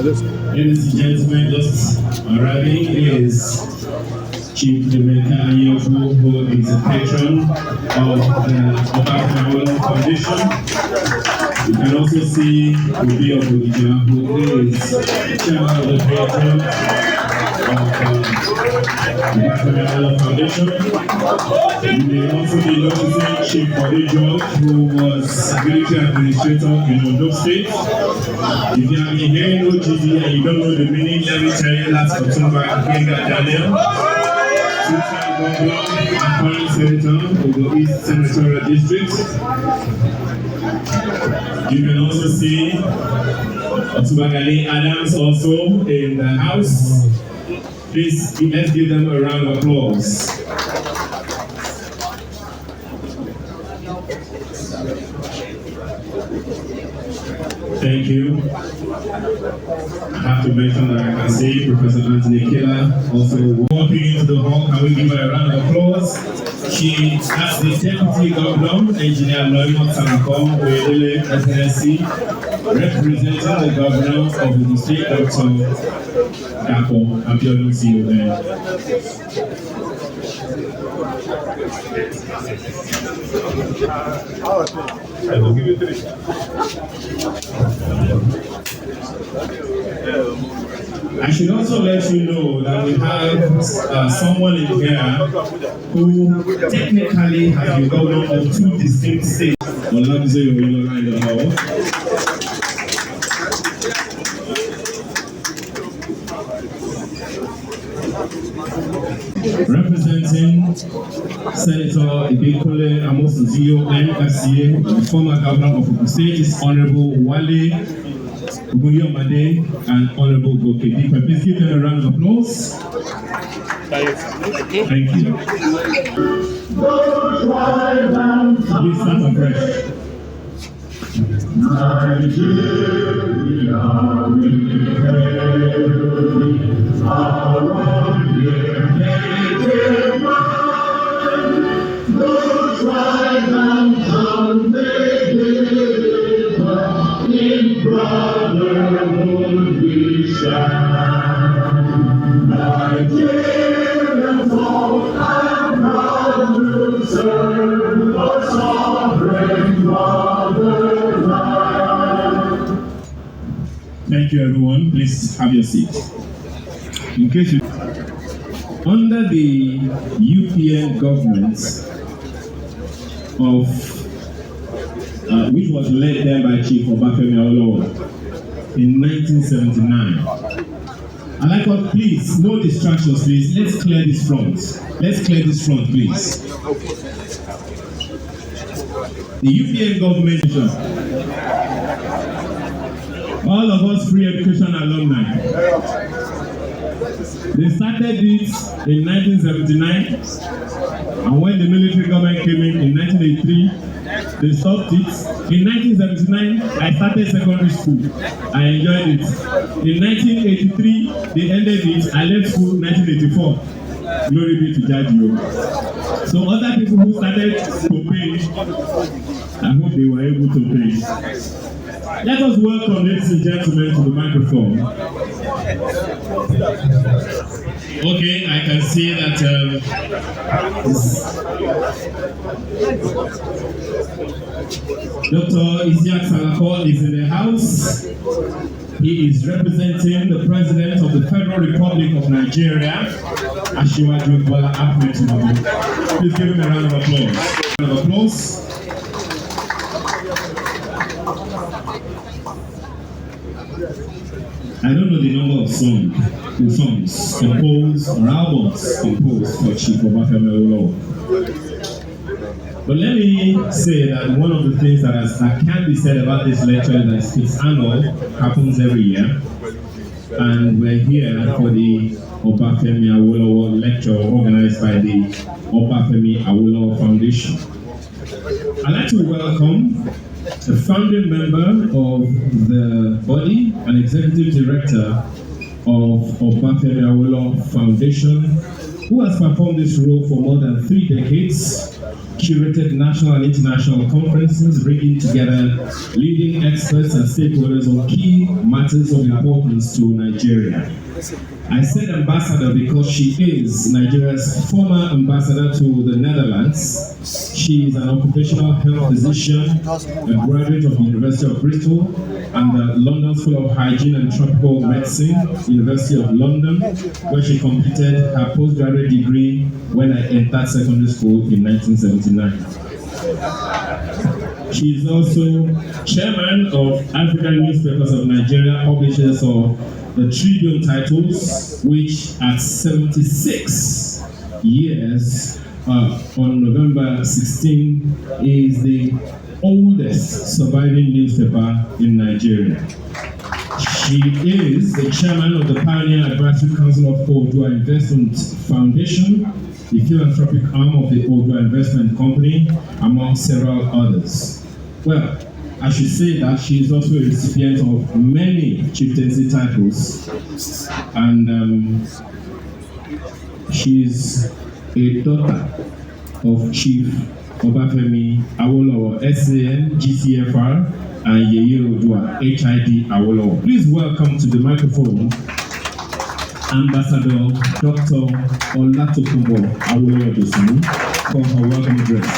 Ladies and gentlemen, just arriving is Chief Dominica Anyofu, who is a patron of the Awolowo Foundation. You can also see Obi Obodija, who is chairman of the patron of the Awolowo Foundation. You may also be noticing Chief Bode George, who was security administrator in Ondo State. If you have been hearing OGD and you don't know the meaning, let me tell you last October, Ikenne Daniel, two-time governor and current senator of the East Senatorial District. You can also see Otubagani Adams also in the house. Please, let's give them a round of applause. Thank you. I have to mention that I can see Professor Anthony Killer also walking into the hall. Can we give her a round of applause? She is the Deputy Governor, Engineer Loimo Tanako, Oyedele, SNSC, representing the Governor of the State, Dr. Dapo Abiodun C.O.N. I will give you 3. I should also let you know that we have someone in here who technically has been governor of 2 distinct states. Olamide Oyinlola in the hall. Representing Senator Ikenne Amosunziyo MFCA, the former governor of Ogun State, is Honorable Wale Ogunyomade and Honorable Gokedeepa. Please give them a round of applause. Thank you. Please start afresh. Nigeria, we hail our dear native land. No tribe and tongue they differ, in brotherhood we stand. Nigerians all are proud to serve our sovereign motherland. Thank you, everyone. Please have your seat. In case you, under the UPN government of which was led then by Chief Obafemi Awolowo in 1979. I'd like to please, no distractions, please. Let's clear this front. Let's clear this front, please. The UPN government, all of us free education alumni. They started it in 1979, and when the military government came in 1983, they stopped it. In 1979, I started secondary school. I enjoyed it. In 1983, they ended it. I left school in 1984. Glory be to Jadio. So other people who started to pay, I hope they were able to pay. Let us welcome, ladies and gentlemen, to the microphone. Okay, I can see that Dr. Isiaq Salako is in the house. He is representing the President of the Federal Republic of Nigeria, Asiwaju Bola Ahmed Tinubu. Please give him a round of applause. Round of applause. I don't know the number of songs composed or albums composed for Chief Obafemi Awolowo. But let me say that one of the things that can be said about this lecture is that it's annual, happens every year. And we're here for the Obafemi Awolowo lecture organized by the Obafemi Awolowo Foundation. I'd like to welcome a founding member of the body and executive director of Obafemi Awolowo Foundation, who has performed this role for more than 3 decades, curated national and international conferences, bringing together leading experts and stakeholders on key matters of importance to Nigeria. I said ambassador because she is Nigeria's former ambassador to the Netherlands. She is an occupational health physician, a graduate of the University of Bristol and the London School of Hygiene and Tropical Medicine, University of London, where she completed her postgraduate degree when I entered secondary school in 1979. She is also chairman of African Newspapers of Nigeria, publishers of the Tribune titles, which at 76 years on November 16 is the oldest surviving newspaper in Nigeria. She is the chairman of the Pioneer Advisory Council of Odua Investment Foundation, the philanthropic arm of the Odua Investment Company, among several others. Well, I should say that she is also a recipient of many chieftaincy titles, and she is a daughter of Chief Obafemi Awolowo, SAN, GCFR, and Yeye Odua, HID Awolowo. Please welcome to the microphone Ambassador Dr. Olatokunbo Awolowo for her welcome address.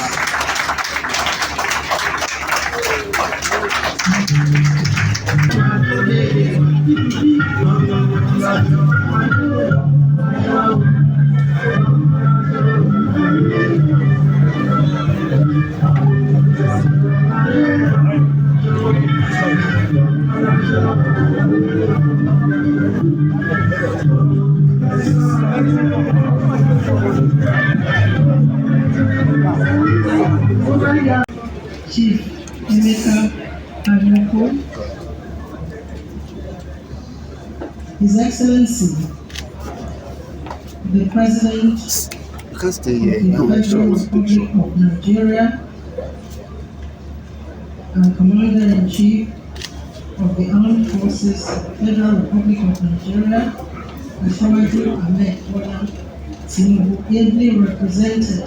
Chief Ikenne, His Excellency, the President of the Federal Republic of Nigeria and Commander-in-Chief of the Armed Forces of the Federal Republic of Nigeria, Ashwaju Ahmed Bola Tinubu, ably represented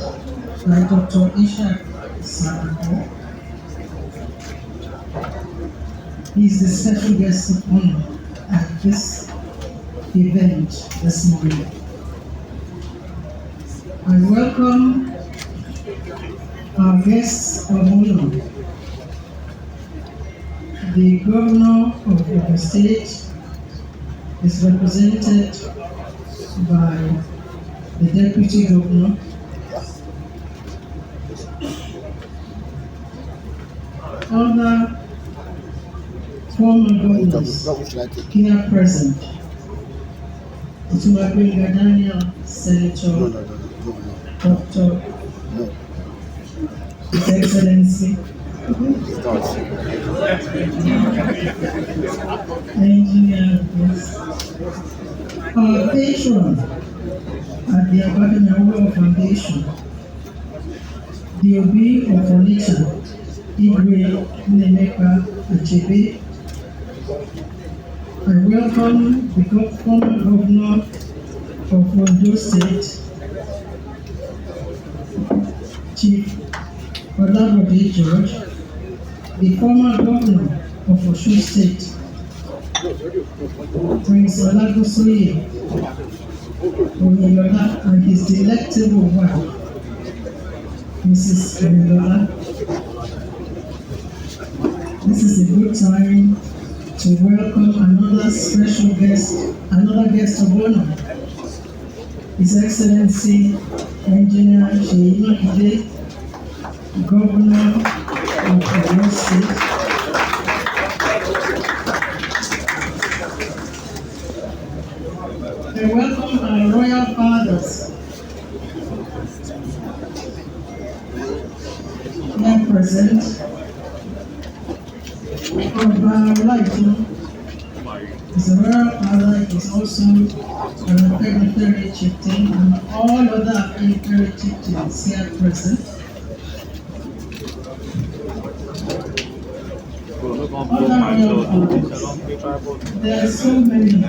by Dr. Ishaq Sarako. He is the special guest of honor at this event this morning. I welcome our guests of honor, the Governor of Ogun State is represented by the Deputy Governor, other former governors here present, Itumagbinga Daniel, Senator Dr. His Excellency, Engineer, our patron at the Awolowo Foundation, the Obi of Onitsha, Igwe Nemeka Achebe. I welcome the former governor of Ondo State, Chief Olabode George, the former governor of Osun State, Prince Olagosoye Oyinlola, and his delectable wife, Mrs. Oyinlola. This is a good time to welcome another special guest, another guest of honor, His Excellency Engineer Seyi Makinde, Governor of Oyo State. I welcome our royal fathers here present. Awolowo is a royal father, is also an Ikenne chieftain, and all other Ikenne chieftains here present. Other royal fathers, there are so many.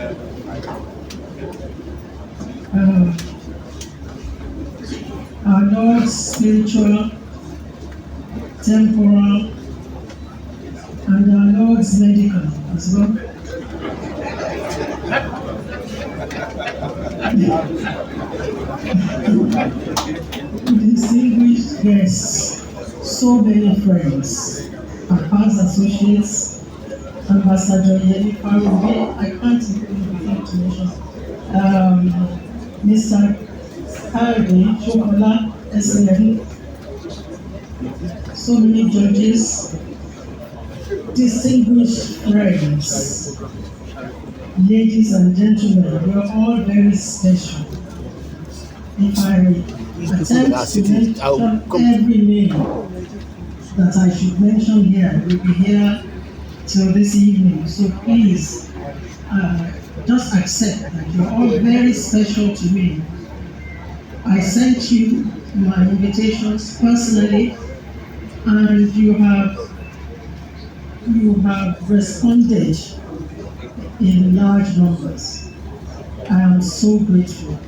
Our Lord's spiritual temporal, and our Lord's medical as well. Distinguished guests, so many friends, our past associates, Ambassador Yemi Farouge, I can't even begin to mention, Mr. Kayode Shokola, SLM, so many judges, distinguished friends, ladies and gentlemen, you are all very special. If I attempt to mention every name that I should mention here, we'll be here till this evening. So please, just accept that you're all very special to me. I sent you my invitations personally, and you have responded in large numbers. I am so grateful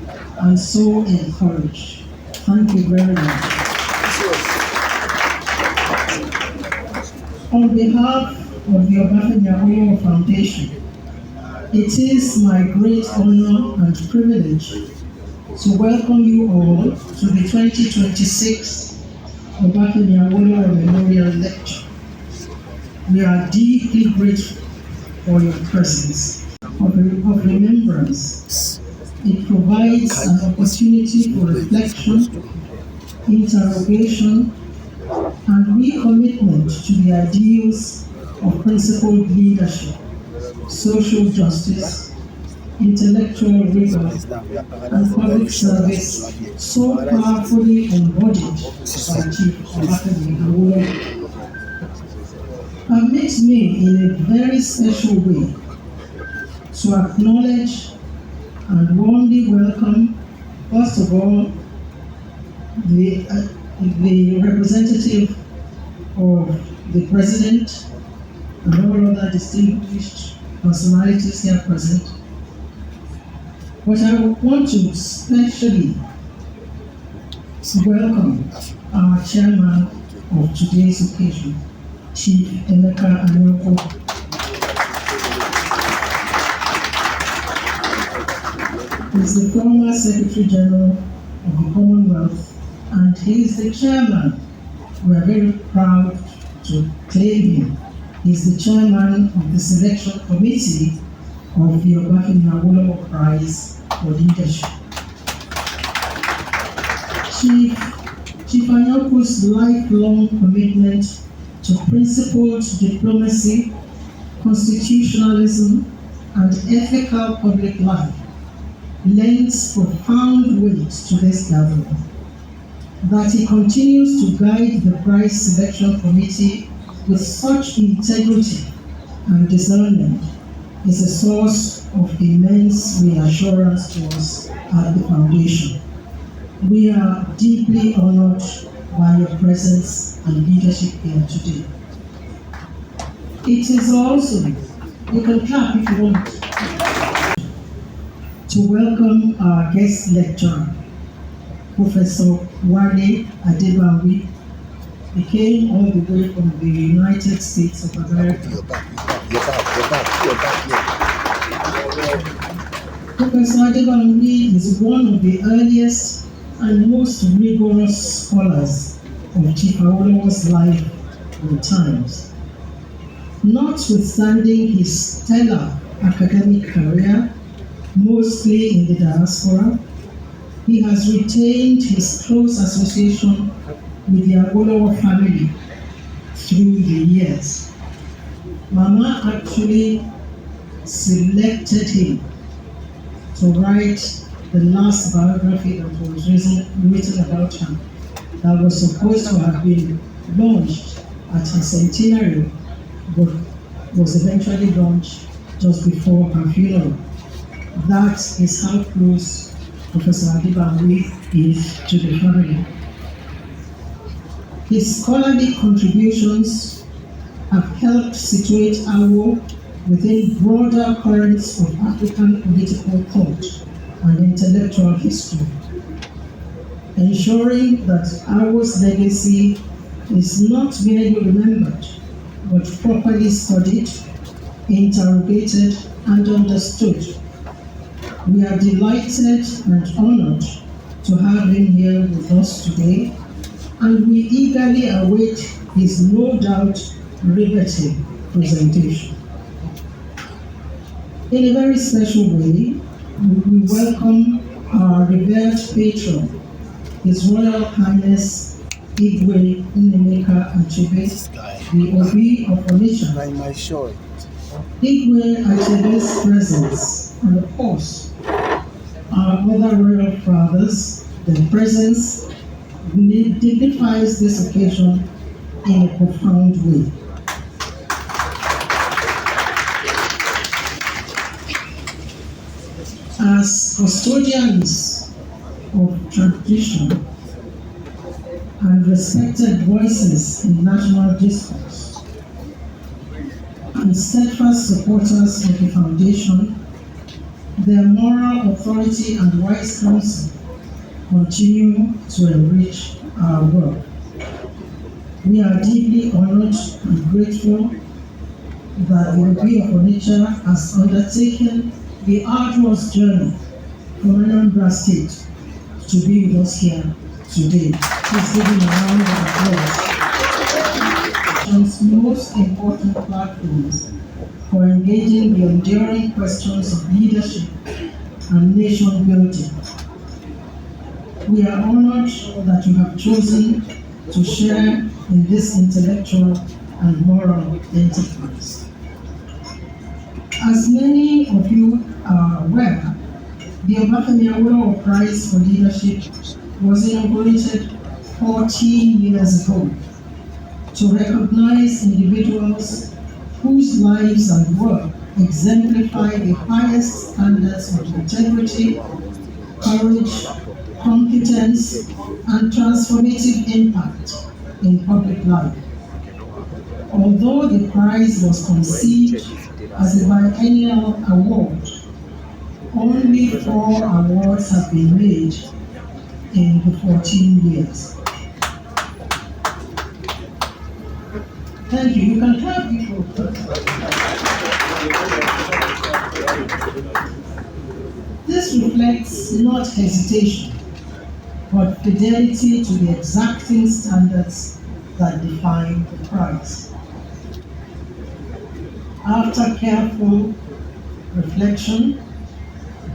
and so encouraged. Thank you very much. On behalf of the Obafemi Awolowo Foundation, it is my great honor and privilege to welcome you all to the 2026 Obafemi Awolowo Memorial Lecture. We are deeply grateful for your presence of remembrance. It provides an opportunity for reflection, interrogation, and recommitment to the ideals of principled leadership, social justice, intellectual rigor, and public service so powerfully embodied by Chief Obafemi Awolowo. Permit me in a very special way to acknowledge and warmly welcome, first of all, the representative of the President and all other distinguished personalities here present. But I want to especially welcome our chairman of today's occasion, Chief Emeka Anyoko. He is the former Secretary General of the Commonwealth, and he is the chairman. We are very proud to claim him. He is the chairman of the selection committee of the Obafemi Awolowo Prize for Leadership. Chief Anyoko's lifelong commitment to principled diplomacy, constitutionalism, and ethical public life lends profound weight to this gathering. That he continues to guide the prize selection committee with such integrity and discernment is a source of immense reassurance to us at the foundation. We are deeply honored by your presence and leadership here today. It is also, you can clap if you want, to welcome our guest lecturer, Professor Wale Adebanwi. He came all the way from the United States of America. Professor Adebanwi is one of the earliest and most rigorous scholars of Chief Awolowo's life and times. Notwithstanding his stellar academic career, mostly in the diaspora, he has retained his close association with the Awolowo family through the years. Mama actually selected him to write the last biography that was written about him, that was supposed to have been launched at her centenary, but was eventually launched just before her funeral. That is how close Professor Adebanwi is to the family. His scholarly contributions have helped situate Awo within broader currents of African political thought and intellectual history, ensuring that Awo's legacy is not merely remembered, but properly studied, interrogated, and understood. We are delighted and honored to have him here with us today, and we eagerly await his no doubt riveting presentation. In a very special way, we welcome our revered patron, His Royal Highness Igwe Nnemeka Achebe, the Obi of Onitsha. Igwe Achebe's presence, and of course, our other royal fathers, their presence dignifies this occasion in a profound way. As custodians of tradition and respected voices in national discourse, and steadfast supporters of the foundation, their moral authority and wise counsel continue to enrich our work. We are deeply honored and grateful that the Obi of Onitsha has undertaken the arduous journey from Anambra State to be with us here today. Please give him a round of applause. Most important platforms for engaging the enduring questions of leadership and nation building. We are honored that you have chosen to share in this intellectual and moral enterprise. As many of you are aware, the Obafemi Awolowo Prize for Leadership was inaugurated 14 years ago to recognize individuals whose lives and work exemplify the highest standards of integrity, courage, competence, and transformative impact in public life. Although the prize was conceived as a biennial award, only 4 awards have been made in the 14 years. Thank you. You can clap people. This reflects not hesitation, but fidelity to the exacting standards that define the prize. After careful reflection,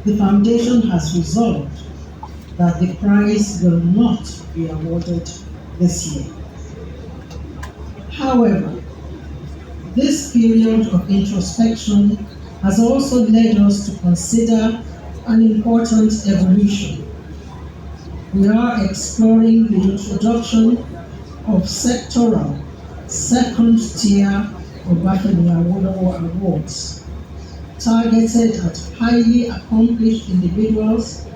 the foundation has resolved that the prize will not be awarded this year. However, this period of introspection has also led us to consider an important evolution. We are exploring the introduction of sectoral, second-tier Obafemi Awolowo Awards, targeted at highly accomplished individuals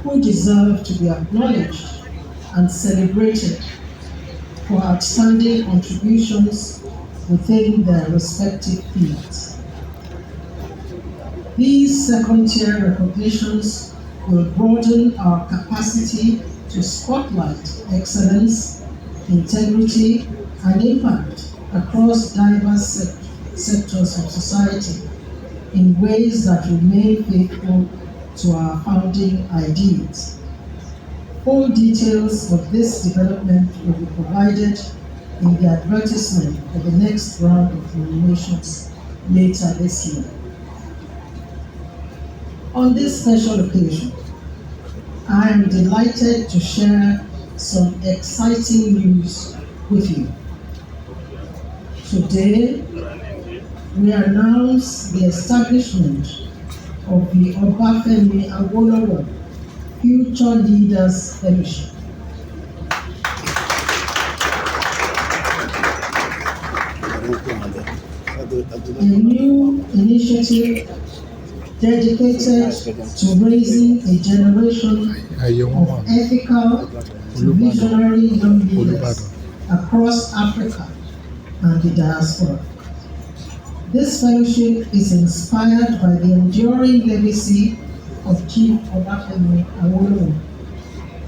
who deserve to be acknowledged and celebrated for outstanding contributions within their respective fields. These second-tier recognitions will broaden our capacity to spotlight excellence, integrity, and impact across diverse sectors of society in ways that remain faithful to our founding ideals. Full details of this development will be provided in the advertisement for the next round of nominations later this year. On this special occasion, I am delighted to share some exciting news with you. Today, we announce the establishment of the Obafemi Awolowo Future Leaders Fellowship. A new initiative dedicated to raising a generation of ethical, visionary young leaders across Africa and the diaspora. This fellowship is inspired by the enduring legacy of Chief Obafemi Awolowo,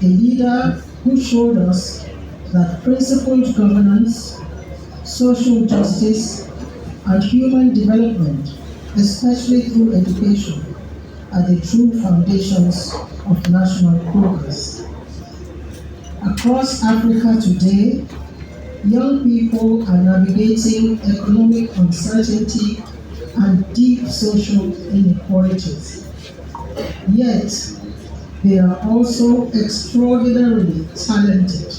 a leader who showed us that principled governance, social justice, and human development, especially through education, are the true foundations of national progress. Across Africa today, young people are navigating economic uncertainty and deep social inequalities. Yet, they are also extraordinarily talented,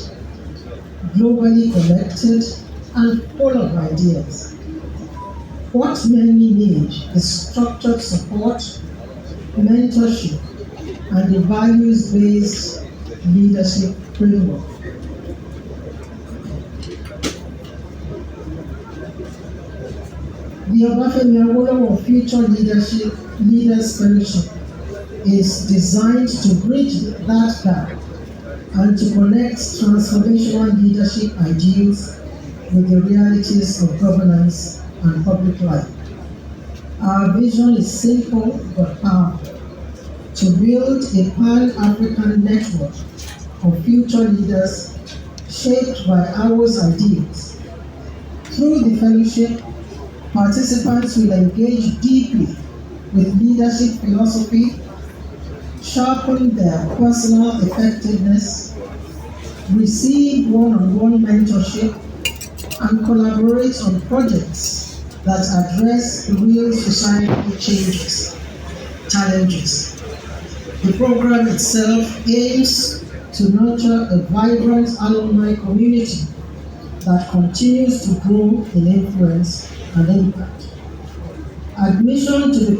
globally connected, and full of ideas. What many need is structured support, mentorship, and a values-based leadership framework. The Obafemi Awolowo Future Leaders Fellowship is designed to bridge that gap and to connect transformational leadership ideals with the realities of governance and public life. Our vision is simple but powerful: to build a pan-African network of future leaders shaped by our ideals. Through the fellowship, participants will engage deeply with leadership philosophy, sharpen their personal effectiveness, receive one-on-one mentorship, and collaborate on projects that address real societal challenges. The program itself aims to nurture a vibrant alumni community that continues to grow in influence and impact. Admission to the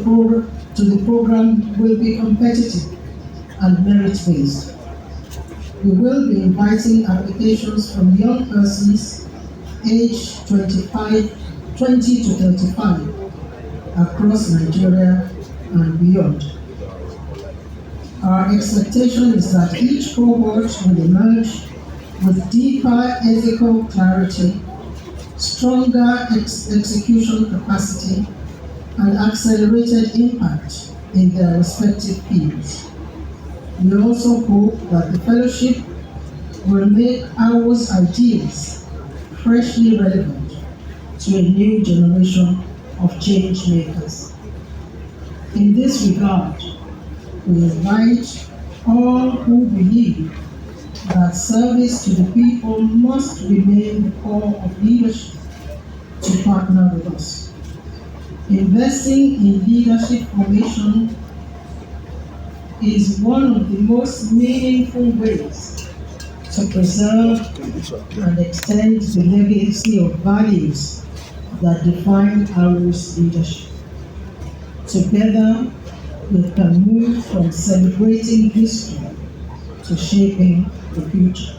program will be competitive and merit-based. We will be inviting applications from young persons aged 20 to 35 across Nigeria and beyond. Our expectation is that each cohort will emerge with deeper ethical clarity, stronger execution capacity, and accelerated impact in their respective fields. We also hope that the fellowship will make our ideals freshly relevant to a new generation of change makers. In this regard, we invite all who believe that service to the people must remain the core of leadership to partner with us. Investing in leadership formation is one of the most meaningful ways to preserve and extend the legacy of values that define our leadership. Together, we can move from celebrating history to shaping the future.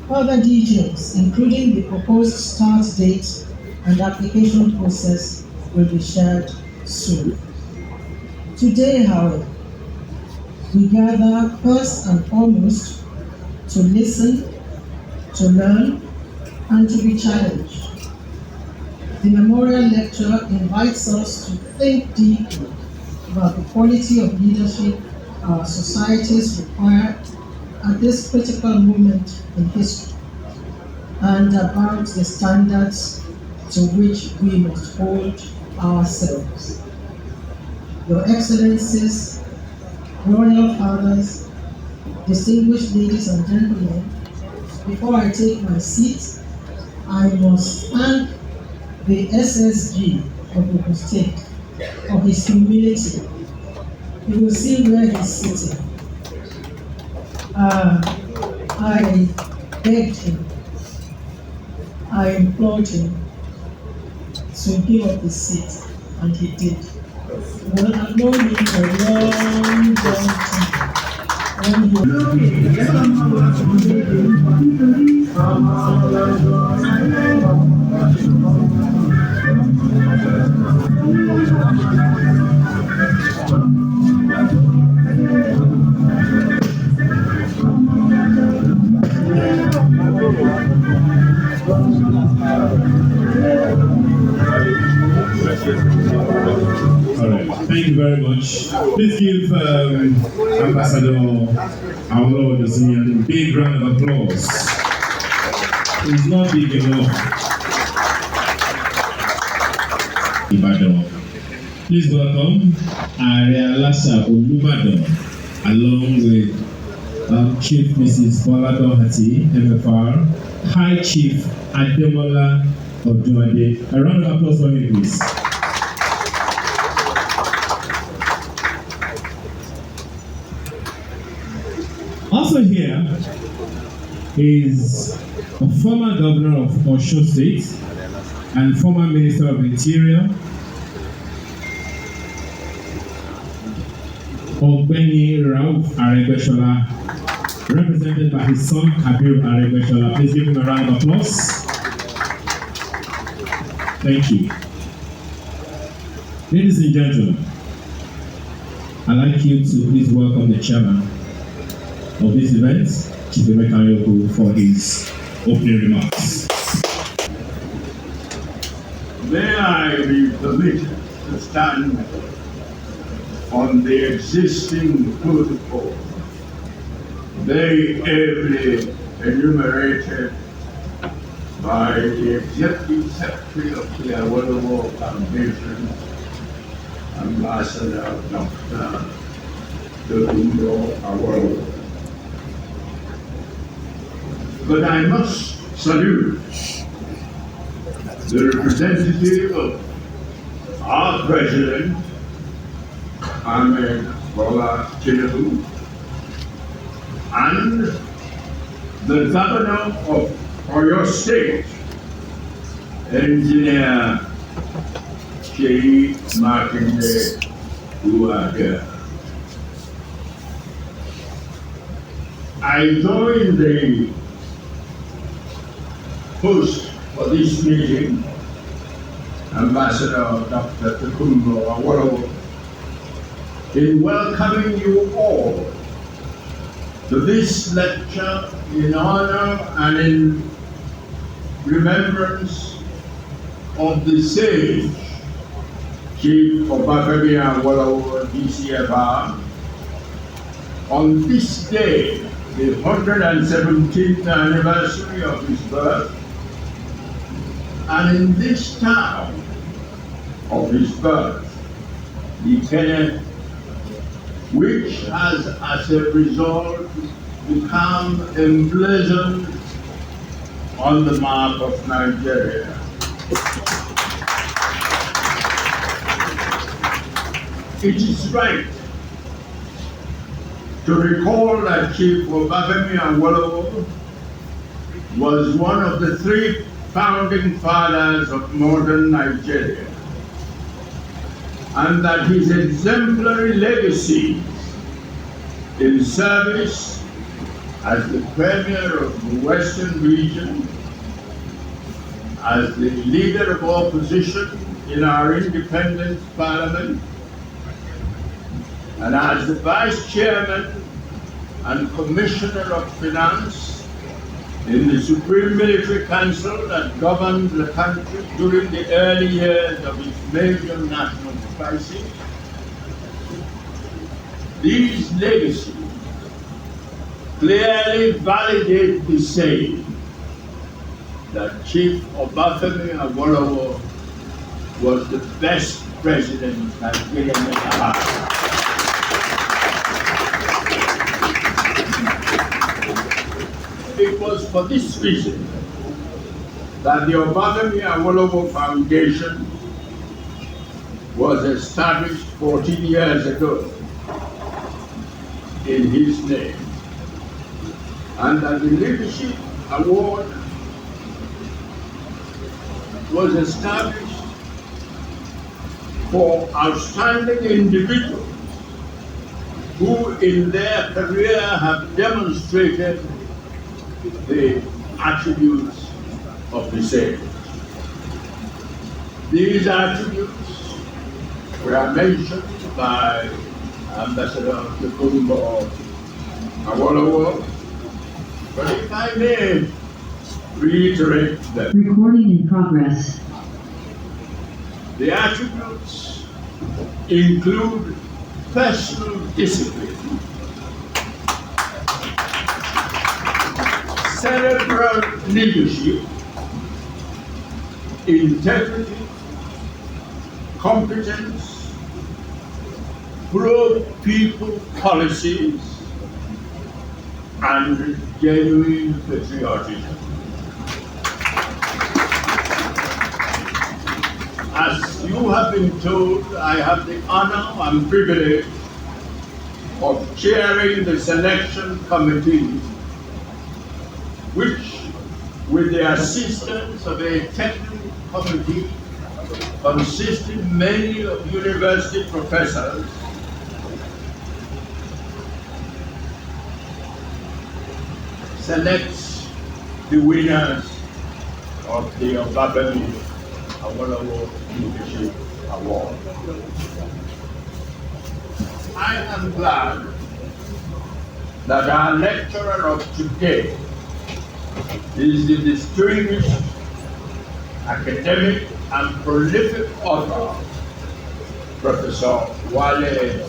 Further details, including the proposed start date and application process, will be shared soon. Today, however, we gather first and foremost to listen, to learn, and to be challenged. The memorial lecture invites us to think deeply about the quality of leadership our societies require at this critical moment in history, and about the standards to which we must hold ourselves. Your Excellencies, Royal Fathers, distinguished ladies and gentlemen, before I take my seat, I must thank the SSG of Ogun State for his humility. You will see where he's sitting. I begged him, I implored him to give up his seat, and he did. Well, I've known him for a long time. All right. Thank you very much. Please give Ambassador Awolowo a big round of applause. It's not big enough. Ibadan. Please welcome Ààrẹ Aláṣà Olúbàdàn along with Chief Mrs. Bola Doherty, MFR, High Chief Ademola Oduade. A round of applause for him, please. Also here is a former governor of Osun State and former Minister of Interior, Ogbeni Rauf Aregbesola, represented by his son Kabir Aregbesola. Please give him a round of applause. Thank you. Ladies and gentlemen, I'd like you to please welcome the chairman of this event, Chief Emeka Anyaoku, for his opening remarks. May I be permitted to stand on the existing protocol, very ably enumerated by the Executive Secretary of the Awolowo Foundation, Ambassador Dr. Awolowo. But I must salute the representative of our President, Ahmed Bola Tinubu, and the Governor of Oyo State, Engineer Seyi Makinde, who are here. I join the host for this meeting, Ambassador Dr. Awolowo, in welcoming you all to this lecture in honor and in remembrance of the sage, Chief Obafemi Awolowo, DCFR, on this day, the 117th anniversary of his birth, and in this town of his birth, Ikenne, which has as a result become emblazoned on the map of Nigeria. It is right to recall that Chief Obafemi Awolowo was one of the three founding fathers of modern Nigeria, and that his exemplary legacy in service as the Premier of the Western region, as the leader of opposition in our independent parliament, and as the Vice Chairman and Commissioner of Finance in the Supreme Military Council that governed the country during the early years of its major national crisis. These legacies clearly validate the saying that Chief Obafemi Awolowo was the best president Nigeria ever had. It was for this reason that the Obafemi Awolowo Foundation was established 14 years ago in his name, and that the Leadership Award was established for outstanding individuals who in their career have demonstrated the attributes of the sage. These attributes were mentioned by Ambassador Awolowo, but if I may reiterate them. Recording in progress. The attributes include personal discipline, cerebral leadership, integrity, competence, pro-people policies, and genuine patriotism. As you have been told, I have the honor and privilege of chairing the selection committee, which, with the assistance of a technical committee consisting mainly of university professors, selects the winners of the Obafemi Awolowo Leadership Award. I am glad that our lecturer of today is the distinguished academic and prolific author, Professor Awolowo.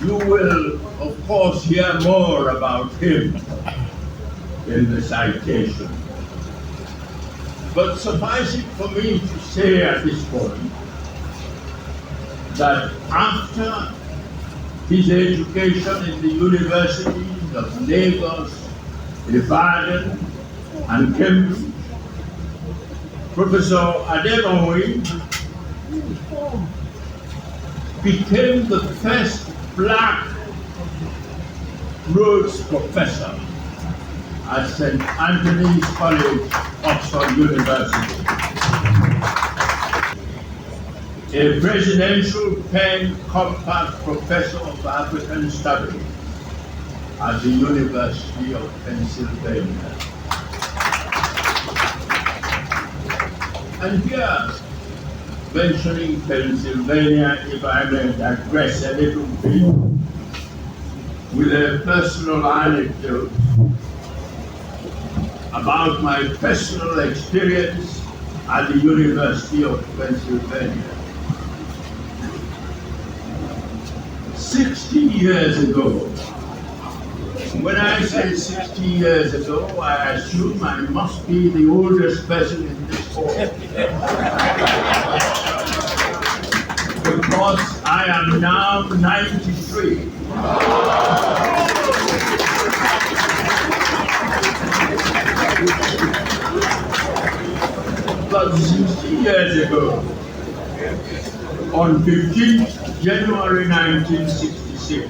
You will, of course, hear more about him in the citation. But suffice it for me to say at this point that after his education in the universities of Lagos, Ibadan, and Cambridge, Professor Awolowo became the first Black Rhodes Professor at St. Anthony's College, Oxford University. A presidential Penn Compact Professor of African Studies at the University of Pennsylvania. And here, mentioning Pennsylvania, if I may digress a little bit, with a personal anecdote about my personal experience at the University of Pennsylvania. 60 years ago, when I say 60 years ago, I assume I must be the oldest person in this hall. Because I am now 93. But 60 years ago, on 15th January 1966,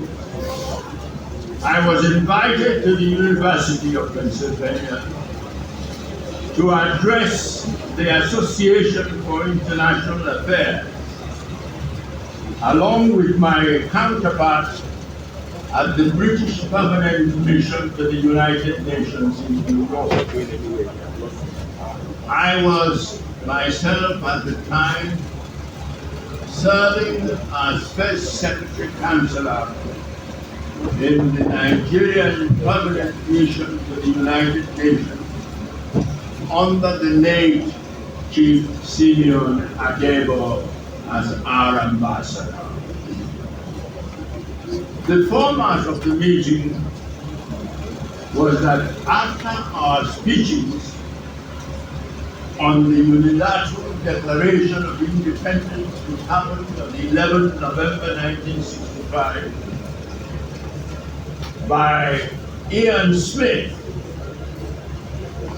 I was invited to the University of Pennsylvania to address the Association for International Affairs, along with my counterparts at the British Permanent Mission to the United Nations in Europe. I was myself at the time serving as First Secretary Chancellor in the Nigerian Permanent Mission to the United Nations under the late Chief Simeon Adebo as our ambassador. The format of the meeting was that after our speeches on the unilateral Declaration of Independence, which happened on the 11th November 1965, by Ian Smith,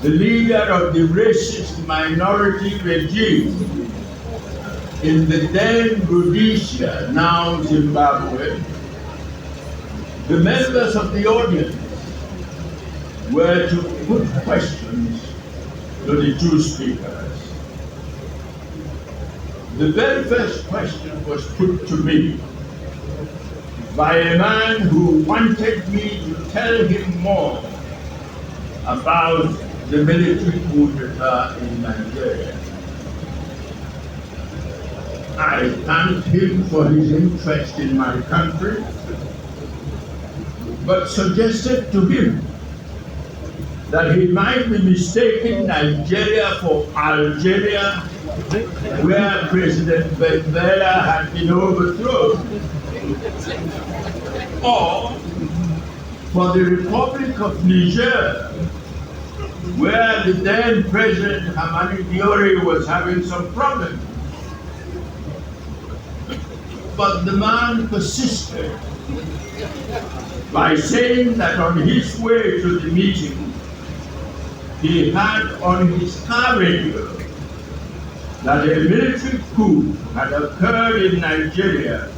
the leader of the racist minority regime in the then Rhodesia, now Zimbabwe, the members of the audience were to put questions to the two speakers. The very first question was put to me by a man who wanted me to tell him more about the military coup d'etat in Nigeria. I thanked him for his interest in my country, but suggested to him that he might be mistaking Nigeria for Algeria, where President Bembela had been overthrown, or for the Republic of Niger, where the then President Hamani Diori was having some problems. But the man persisted by saying that on his way to the meeting, he had on his car radio that a military coup had occurred in Nigeria,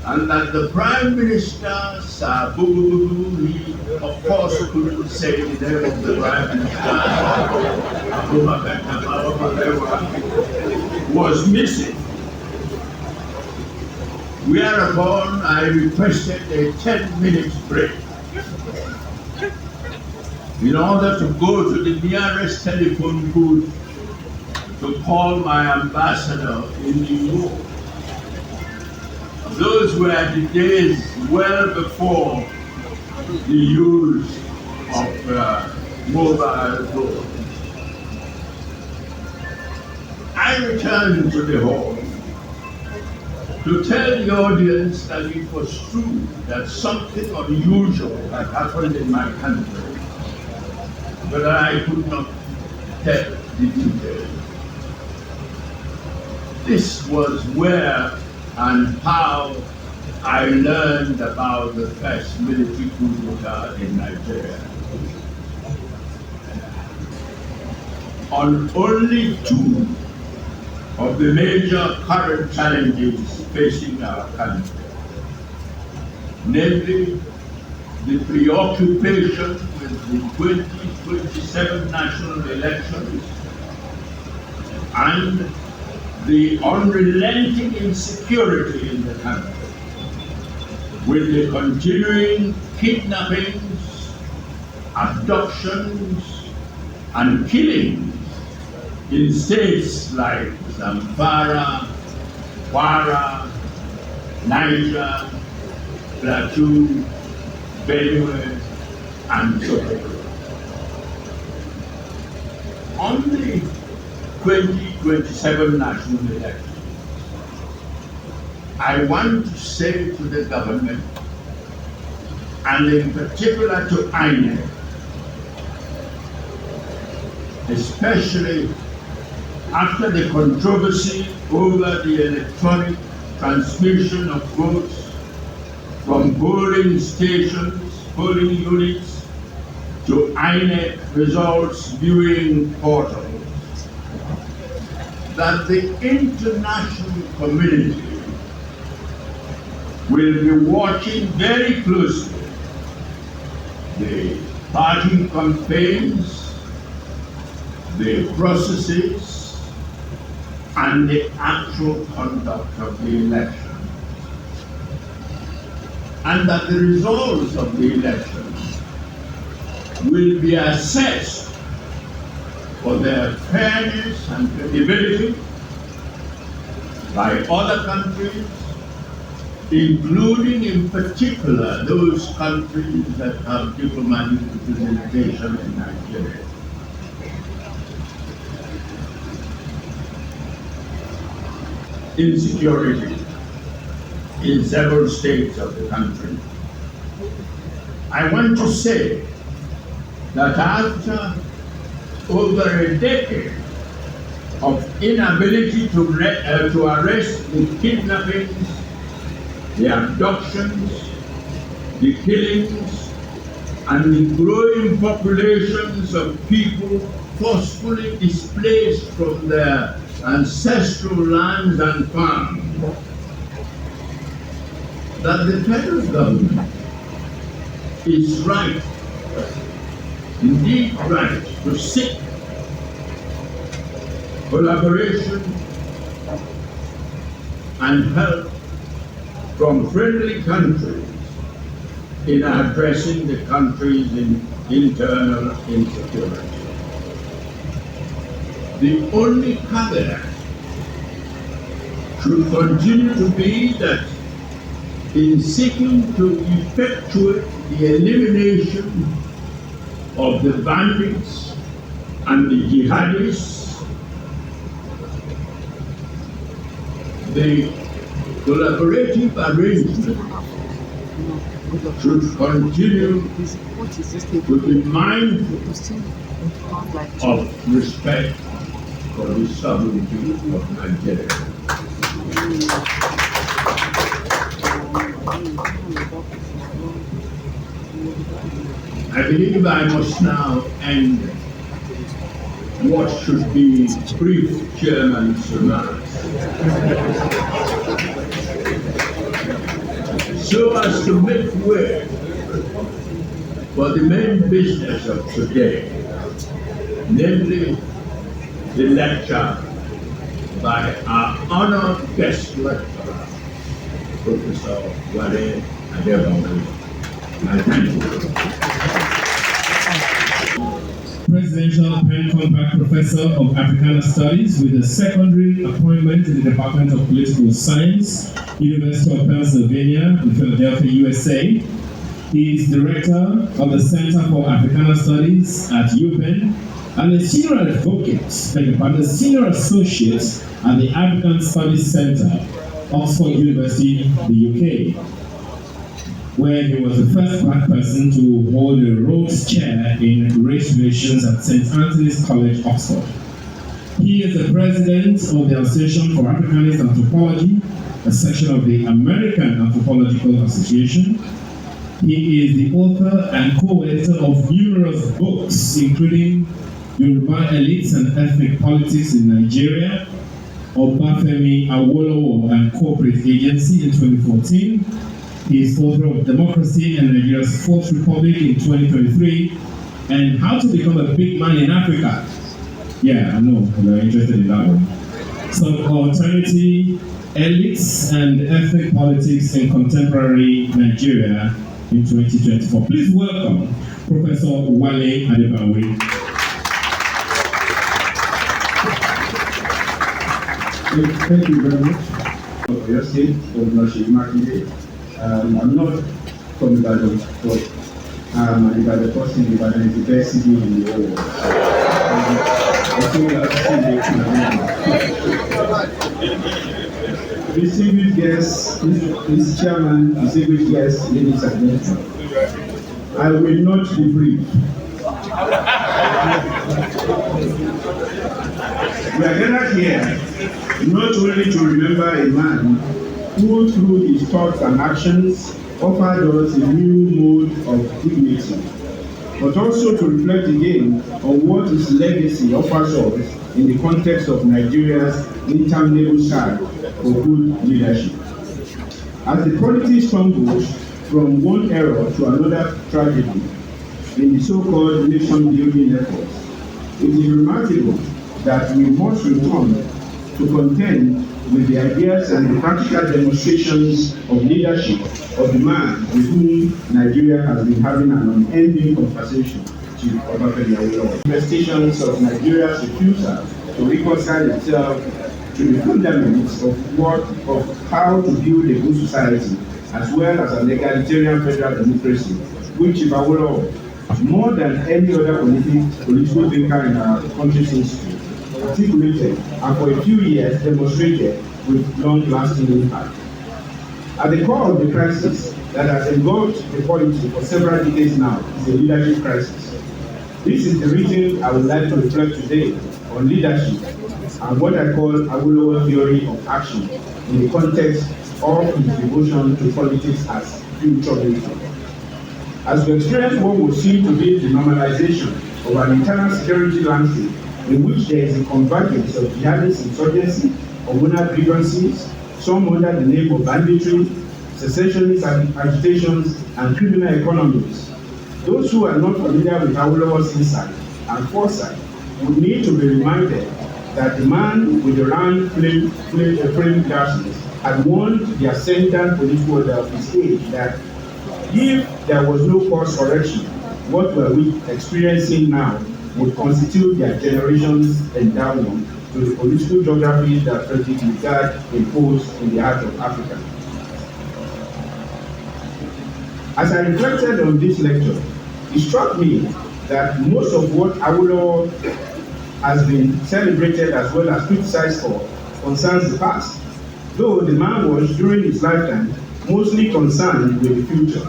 and that the Prime Minister, Sir Bubu, he of course couldn't say the name of the Prime Minister, was missing. Whereupon I requested a 10-minute break in order to go to the nearest telephone booth to call my ambassador in New York. Those were the days well before the use of mobile phones. I returned to the hall to tell the audience that it was true that something unusual had happened in my country, but I could not tell the details. This was where and how I learned about the first military coup d'etat in Nigeria. On only two of the major current challenges facing our country, namely the preoccupation with the 2027 national elections and the unrelenting insecurity in the country, with the continuing kidnappings, abductions, and killings in states like Zamfara, Kwara, Niger, Plateau, Benue, and so on. On the 2027 national elections, I want to say to the government, and in particular to INEC, especially after the controversy over the electronic transmission of votes from polling stations, polling units, to INEC results viewing portals, that the international community will be watching very closely the party campaigns, the processes, and the actual conduct of the election. And that the results of the election will be assessed for their fairness and credibility by other countries, including in particular those countries that have diplomatic representation in Nigeria. Insecurity in several states of the country. I want to say that after over a decade of inability to arrest the kidnappings, the abductions, the killings, and the growing populations of people forcefully displaced from their ancestral lands and farms, that the federal government is right, indeed right, to seek collaboration and help from friendly countries in addressing the country's internal insecurity. The only caveat should continue to be that in seeking to effectuate the elimination of the bandits and the jihadists, the collaborative arrangement should continue to be mindful of respect for the sovereignty of Nigeria. I believe I must now end what should be brief chairman's remarks, so as to make way for the main business of today, namely the lecture by our honored guest lecturer, Professor Wale Adebawe. I thank you. Presidential Pen Compact Professor of Africana Studies with a secondary appointment in the Department of Political Science, University of Pennsylvania in Philadelphia, USA. He is Director of the Center for Africana Studies at UPenn and a Senior Advocate, the Senior Associate at the African Studies Center, Oxford University, the UK, where he was the first Black person to hold a Rhodes Chair in Race Relations at St. Anthony's College, Oxford. He is the President of the Association for Africanist Anthropology, a section of the American Anthropological Association. He is the author and co-editor of numerous books, including Yoruba Elites and Ethnic Politics in Nigeria, Obafemi, Awolowo, and Corporate Agency in 2014. He is author of Democracy and Nigeria's Fourth Republic in 2023, and How to Become a Big Man in Africa. Yeah, I know, you're interested in that one. Some Alternative Elites and Ethnic Politics in Contemporary Nigeria in 2024. Please welcome Professor Wale Adebawe. Thank you very much for your state, for I'm not from Ibadan, but I'm an Ibadan person. Ibadan is the best city in the world. Distinguished guests, this chairman, distinguished guests, ladies and gentlemen, I will not be brief. We are gathered here not only to remember a man who, through his thoughts and actions, offered us a new mode of dignity, but also to reflect again on what his legacy offers us in the context of Nigeria's interminable search for good leadership. As the politics tumbles from one era to another tragedy in the so-called nation-building efforts, it is remarkable that we must return to contend with the ideas and the practical demonstrations of leadership of the man with whom Nigeria has been having an unending conversation, Chief Obafemi Awolowo. Investigations of Nigeria's refusal to reconcile itself to the fundamentals of how to build a good society, as well as an egalitarian federal democracy, which Chief Awolowo, more than any other political thinker in our country's history, articulated and for a few years demonstrated with long-lasting impact. At the core of the crisis that has engulfed the polity for several decades now is a leadership crisis. This is the reason I would like to reflect today on leadership and what I call Awolowo theory of action in the context of his devotion to politics as future leader. As we experience what would seem to be the normalization of an internal security landscape in which there is a convergence of jihadist insurgency, communal grievances, some under the name of banditry, secessionist agitations, and criminal economies. Those who are not familiar with Awolowo's insight and foresight would need to be reminded that the man with the round frame glasses had warned the ascendant political order of his age that if there was no course correction, what were we experiencing now would constitute their generation's endowment to the political geography that Frederick Lugard imposed in the heart of Africa. As I reflected on this lecture, it struck me that most of what Awolowo has been celebrated as well as criticized for concerns the past, though the man was, during his lifetime, mostly concerned with the future.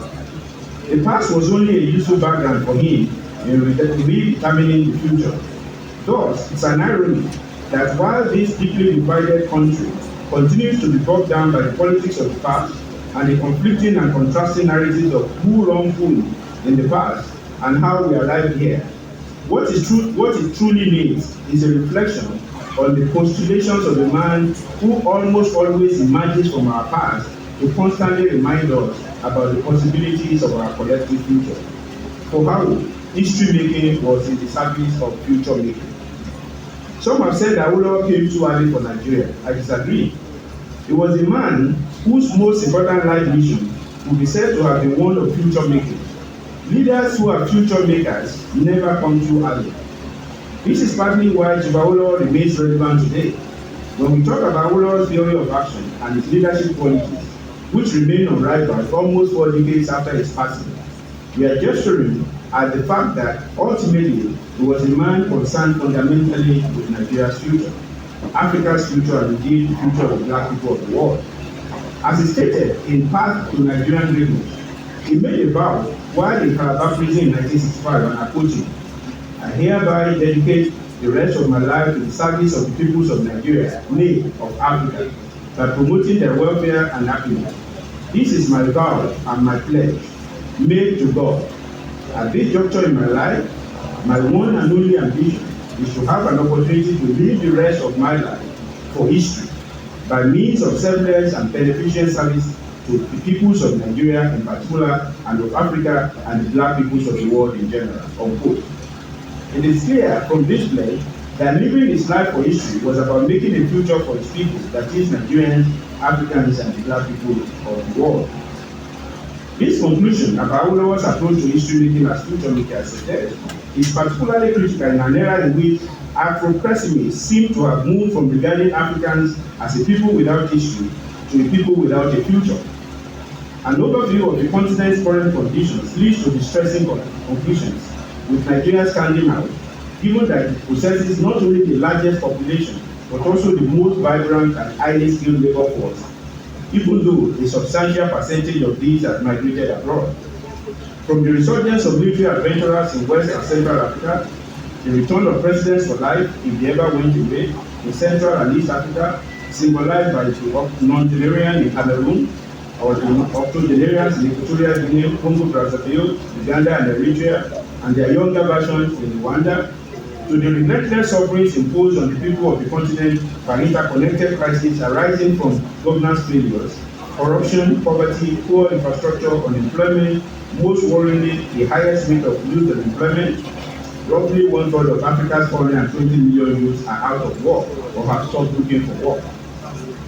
The past was only a useful background for him in redetermining the future. Thus, it's an irony that while this deeply divided country continues to be bogged down by the politics of the past and the conflicting and contrasting narratives of who wronged whom in the past and how we arrived here, what it truly means is a reflection on the postulations of a man who almost always emerges from our past to constantly remind us about the possibilities of our collective future. For Howell, history making was in the service of future making. Some have said that Awolowo came too early for Nigeria. I disagree. He was a man whose most important life mission would be said to have been one of future making. Leaders who are future makers never come too early. This is partly why Chief Awolowo remains relevant today. When we talk about Awolowo's theory of action and his leadership qualities, which remain unrivaled almost 4 decades after his passing, we are gesturing at the fact that ultimately he was a man concerned fundamentally with Nigeria's future, Africa's future, and indeed the future of the black people of the world. As he stated in Path to Nigerian Greatness, he made a vow while in Calabar prison in 1965, and I quote him, "I hereby dedicate the rest of my life to the service of the peoples of Nigeria, nay, of Africa, by promoting their welfare and happiness. This is my vow and my pledge, made to God. At this juncture in my life, my one and only ambition is to have an opportunity to live the rest of my life for history by means of selfless and beneficent service to the peoples of Nigeria in particular and of Africa and the black peoples of the world in general." Unquote. It is clear from this pledge that living his life for history was about making a future for his people, that is Nigerians, Africans, and the black people of the world. This conclusion about Awolowo's approach to history making as future maker suggests is particularly critical in an era in which Afro-pessimists seem to have moved from regarding Africans as a people without history to a people without a future. An overview of the continent's current conditions leads to distressing conclusions, with Nigeria standing out, given that it possesses not only the largest population, but also the most vibrant and highly skilled labor force, even though a substantial percentage of these have migrated abroad. From the resurgence of military adventurers in West and Central Africa, the return of presidents for life, if they ever went away, in Central and East Africa, symbolized by the non-Generian in Cameroon, or the octogenarians in Equatorial Guinea, Congo Brazzaville, Uganda, and Eritrea, and their younger versions in Rwanda, to the relentless sufferings imposed on the people of the continent by interconnected crises arising from governance failures, corruption, poverty, poor infrastructure, unemployment, most worryingly, the highest rate of youth unemployment. Roughly 1/3 of Africa's 420 million youths are out of work or have stopped looking for work.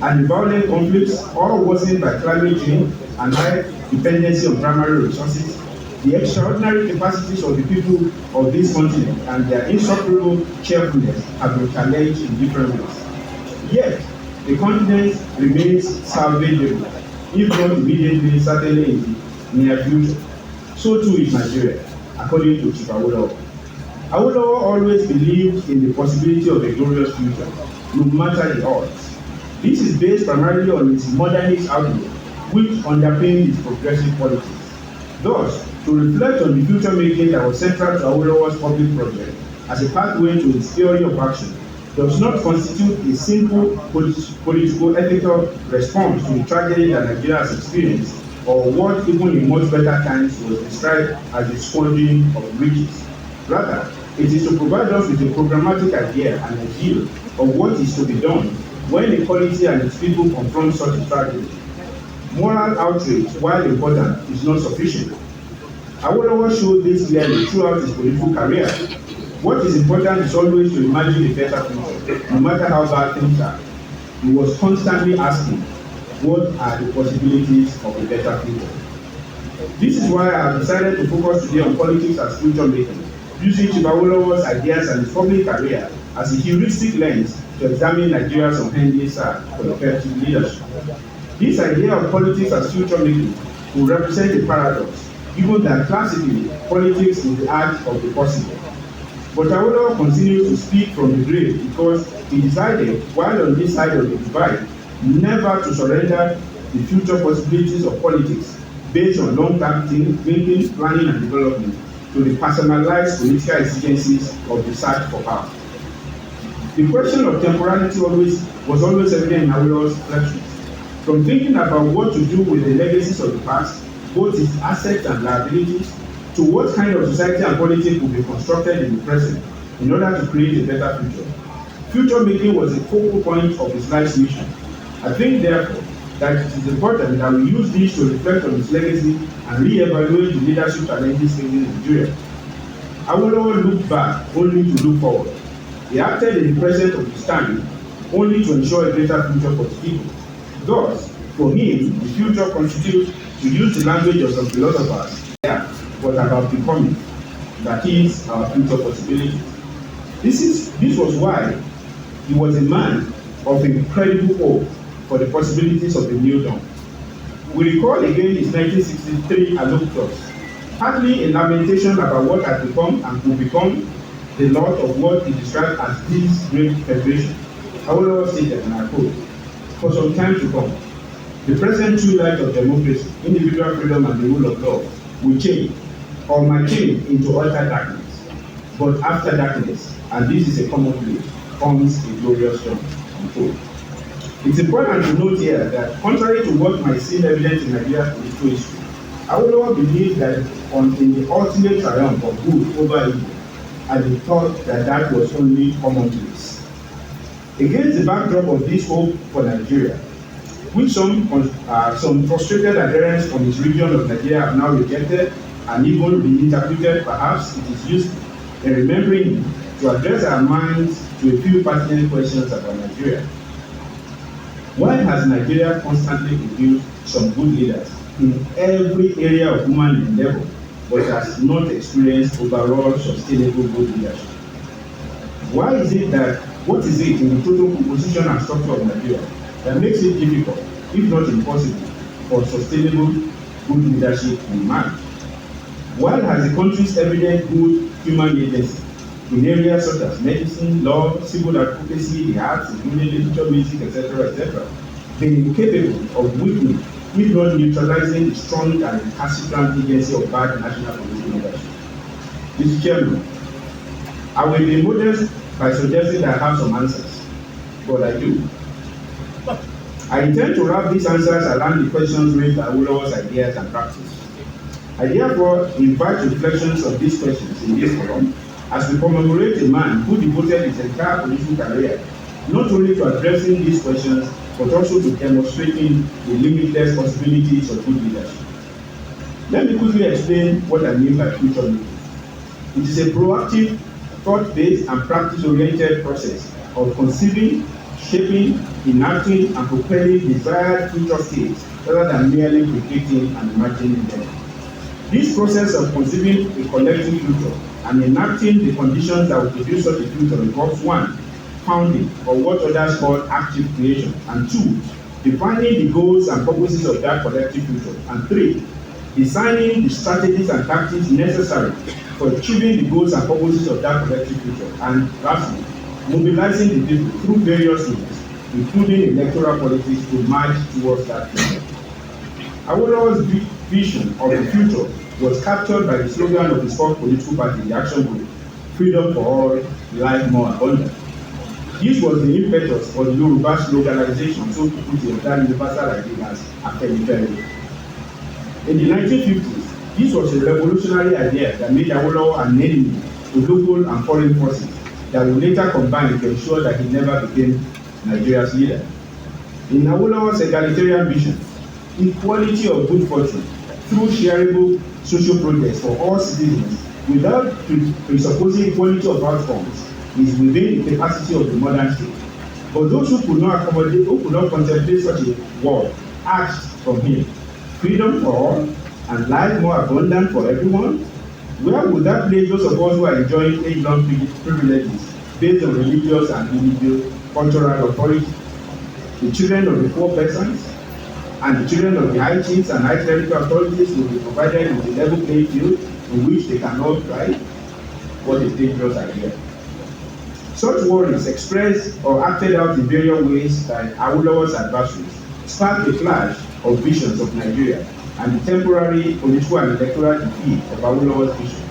And the violent conflicts, all worsened by climate change and high dependency on primary resources, the extraordinary capacities of the people of this continent and their insufferable cheerfulness have been challenged in different ways. Yet, the continent remains salvageable, if not immediately, certainly in the near future. So too is Nigeria, according to Chief Awolowo. Awolowo always believed in the possibility of a glorious future, no matter the odds. This is based primarily on its modernist outlook, which underpins its progressive politics. Thus, to reflect on the future making that was central to Awolowo's public project as a pathway to its theory of action does not constitute a simple political ethical response to the tragedy that Nigeria has experienced, or what even in much better times was described as the squandering of riches. Rather, it is to provide us with a programmatic idea and ideal of what is to be done when equality and its people confront such a tragedy. Moral outrage, while important, is not sufficient. Awolowo showed this clearly throughout his political career. What is important is always to imagine a better future, no matter how bad things are. He was constantly asking, what are the possibilities of a better future? This is why I have decided to focus today on politics as future making, using Chief Awolowo's ideas and his public career as a heuristic lens to examine Nigeria's unending search for effective leadership. This idea of politics as future making will represent a paradox, given that classically politics is the art of the possible. But Awolowo continued to speak from the grave because he decided, while on this side of the divide, never to surrender the future possibilities of politics based on long-term thinking, planning, and development to the personalized political exigencies of the search for power. The question of temporality was always evident in Awolowo's reflections. From thinking about what to do with the legacies of the past, both its assets and liabilities, to what kind of society and politics would be constructed in the present in order to create a better future. Future making was a focal point of his life's mission. I think, therefore, that it is important that we use this to reflect on his legacy and re-evaluate the leadership challenges facing Nigeria. Awolowo looked back only to look forward. He acted in the present of his time only to ensure a better future for his people. Thus, for him, the future constitutes, to use the language of some philosophers, was about becoming, that is, our future possibilities. This was why he was a man of incredible hope for the possibilities of the new dawn. We recall again his 1963 allocutions, partly a lamentation about what had become and could become the lot of what he described as this great federation. Awolowo stated, and I quote, "For some time to come, the present true light of democracy, individual freedom, and the rule of law will change, or might change into utter darkness. But after darkness, and this is a commonplace, comes a glorious dawn." Unquote. It's important to note here that, contrary to what might seem evident in Nigeria's political history, Awolowo believed that in the ultimate triumph of good over evil, and he thought that that was only commonplace. Against the backdrop of this hope for Nigeria, which some frustrated adherents from his region of Nigeria have now rejected and even reinterpreted, perhaps it is useful in remembering to address our minds to a few pertinent questions about Nigeria. Why has Nigeria constantly produced some good leaders in every area of human endeavor, but has not experienced overall sustainable good leadership? What is it in the total composition and structure of Nigeria that makes it difficult, if not impossible, for sustainable good leadership to emerge? Why has the country's evident good human agency in areas such as medicine, law, civil advocacy, the arts, including literature, music, etc., been incapable of weakening, if not neutralizing, the strong and recalcitrant agency of bad national political leadership? Mr. Chairman, I will be modest by suggesting that I have some answers, but I do. I intend to wrap these answers around the questions raised by Awolowo's ideas and practice. I therefore invite reflections on these questions in this forum as we commemorate a man who devoted his entire political career not only to addressing these questions, but also to demonstrating the limitless possibilities of good leadership. Let me quickly explain what I mean by future making. It is a proactive, thought-based, and practice-oriented process of conceiving, shaping, enacting, and propelling desired future states rather than merely predicting and imagining them. This process of conceiving a collective future and enacting the conditions that will produce such a future involves 1. Founding, or what others call active creation, and 2. Defining the goals and purposes of that collective future, and 3. Designing the strategies and tactics necessary for achieving the goals and purposes of that collective future, and lastly, mobilizing the people through various means, including electoral politics, to march towards that future. Awolowo's vision of the future was captured by the slogan of his fourth political party, the Action Group: freedom for all, life more abundant. This was the impetus for the Yoruba sloganization, so to put it, that universal idea as Ikenne. In the 1950s, this was a revolutionary idea that made Awolowo an enemy to local and foreign forces that would later combine to ensure that he never became Nigeria's leader. In Awolowo's egalitarian vision, equality of good fortune through shareable social progress for all citizens without presupposing equality of outcomes is within the capacity of the modern state. But those who could not accommodate, who could not contemplate such a world, asked from him, freedom for all and life more abundant for everyone? Where would that place those of us who are enjoying age-long privileges based on religious and individual cultural authority? The children of the poor peasants? and the children of the high chiefs and high clerical authorities will be provided with a level playing field in which they can all thrive. What a dangerous idea. Such worries expressed or acted out in various ways by Awolowo's adversaries sparked a flash of visions of Nigeria and the temporary political and electoral defeat of Awolowo's vision,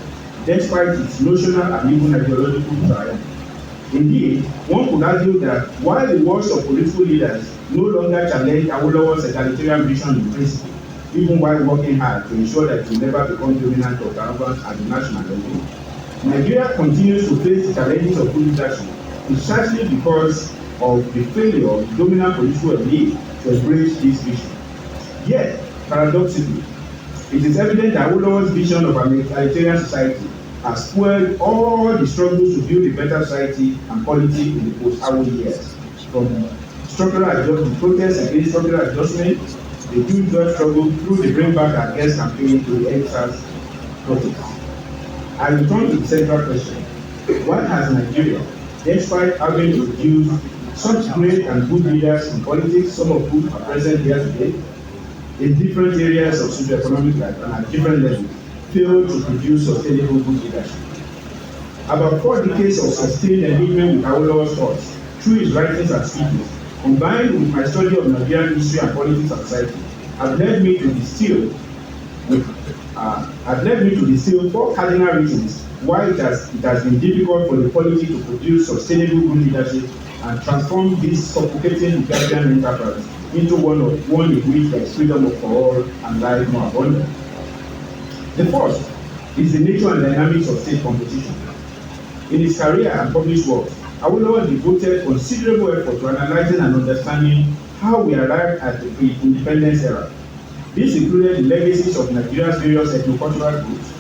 despite its notional and even ideological triumph. Indeed, one could argue that while the worst of political leaders no longer challenge Awolowo's egalitarian vision in principle, even while working hard to ensure that it will never become dominant or paramount at the national level, Nigeria continues to face the challenges of good leadership precisely because of the failure of the dominant political elite to embrace this vision. Yet, paradoxically, it is evident that Awolowo's vision of an egalitarian society has fueled all the struggles to build a better society and polity in the post-Awo years, from structural adjustment, protests against structural adjustment, the huge drug struggle through the Bring Back Against campaign to the EndSARS protests. I return to the central question: why has Nigeria, despite having produced such great and good leaders in politics, some of whom are present here today, in different areas of socio-economic life and at different levels, failed to produce sustainable good leadership? About 4 decades of sustained engagement with Awolowo's thoughts through his writings and speeches, combined with my study of Nigerian history and politics and society, have led me to distill 4 cardinal reasons why it has been difficult for the polity to produce sustainable good leadership and transform this suffocating egalitarian enterprise into one in which there is freedom for all and life more abundant. The first is the nature and dynamics of state competition. In his career and published works, Awolowo devoted considerable effort to analyzing and understanding how we arrived at the pre-independence era. This included the legacies of Nigeria's various ethno-cultural groups,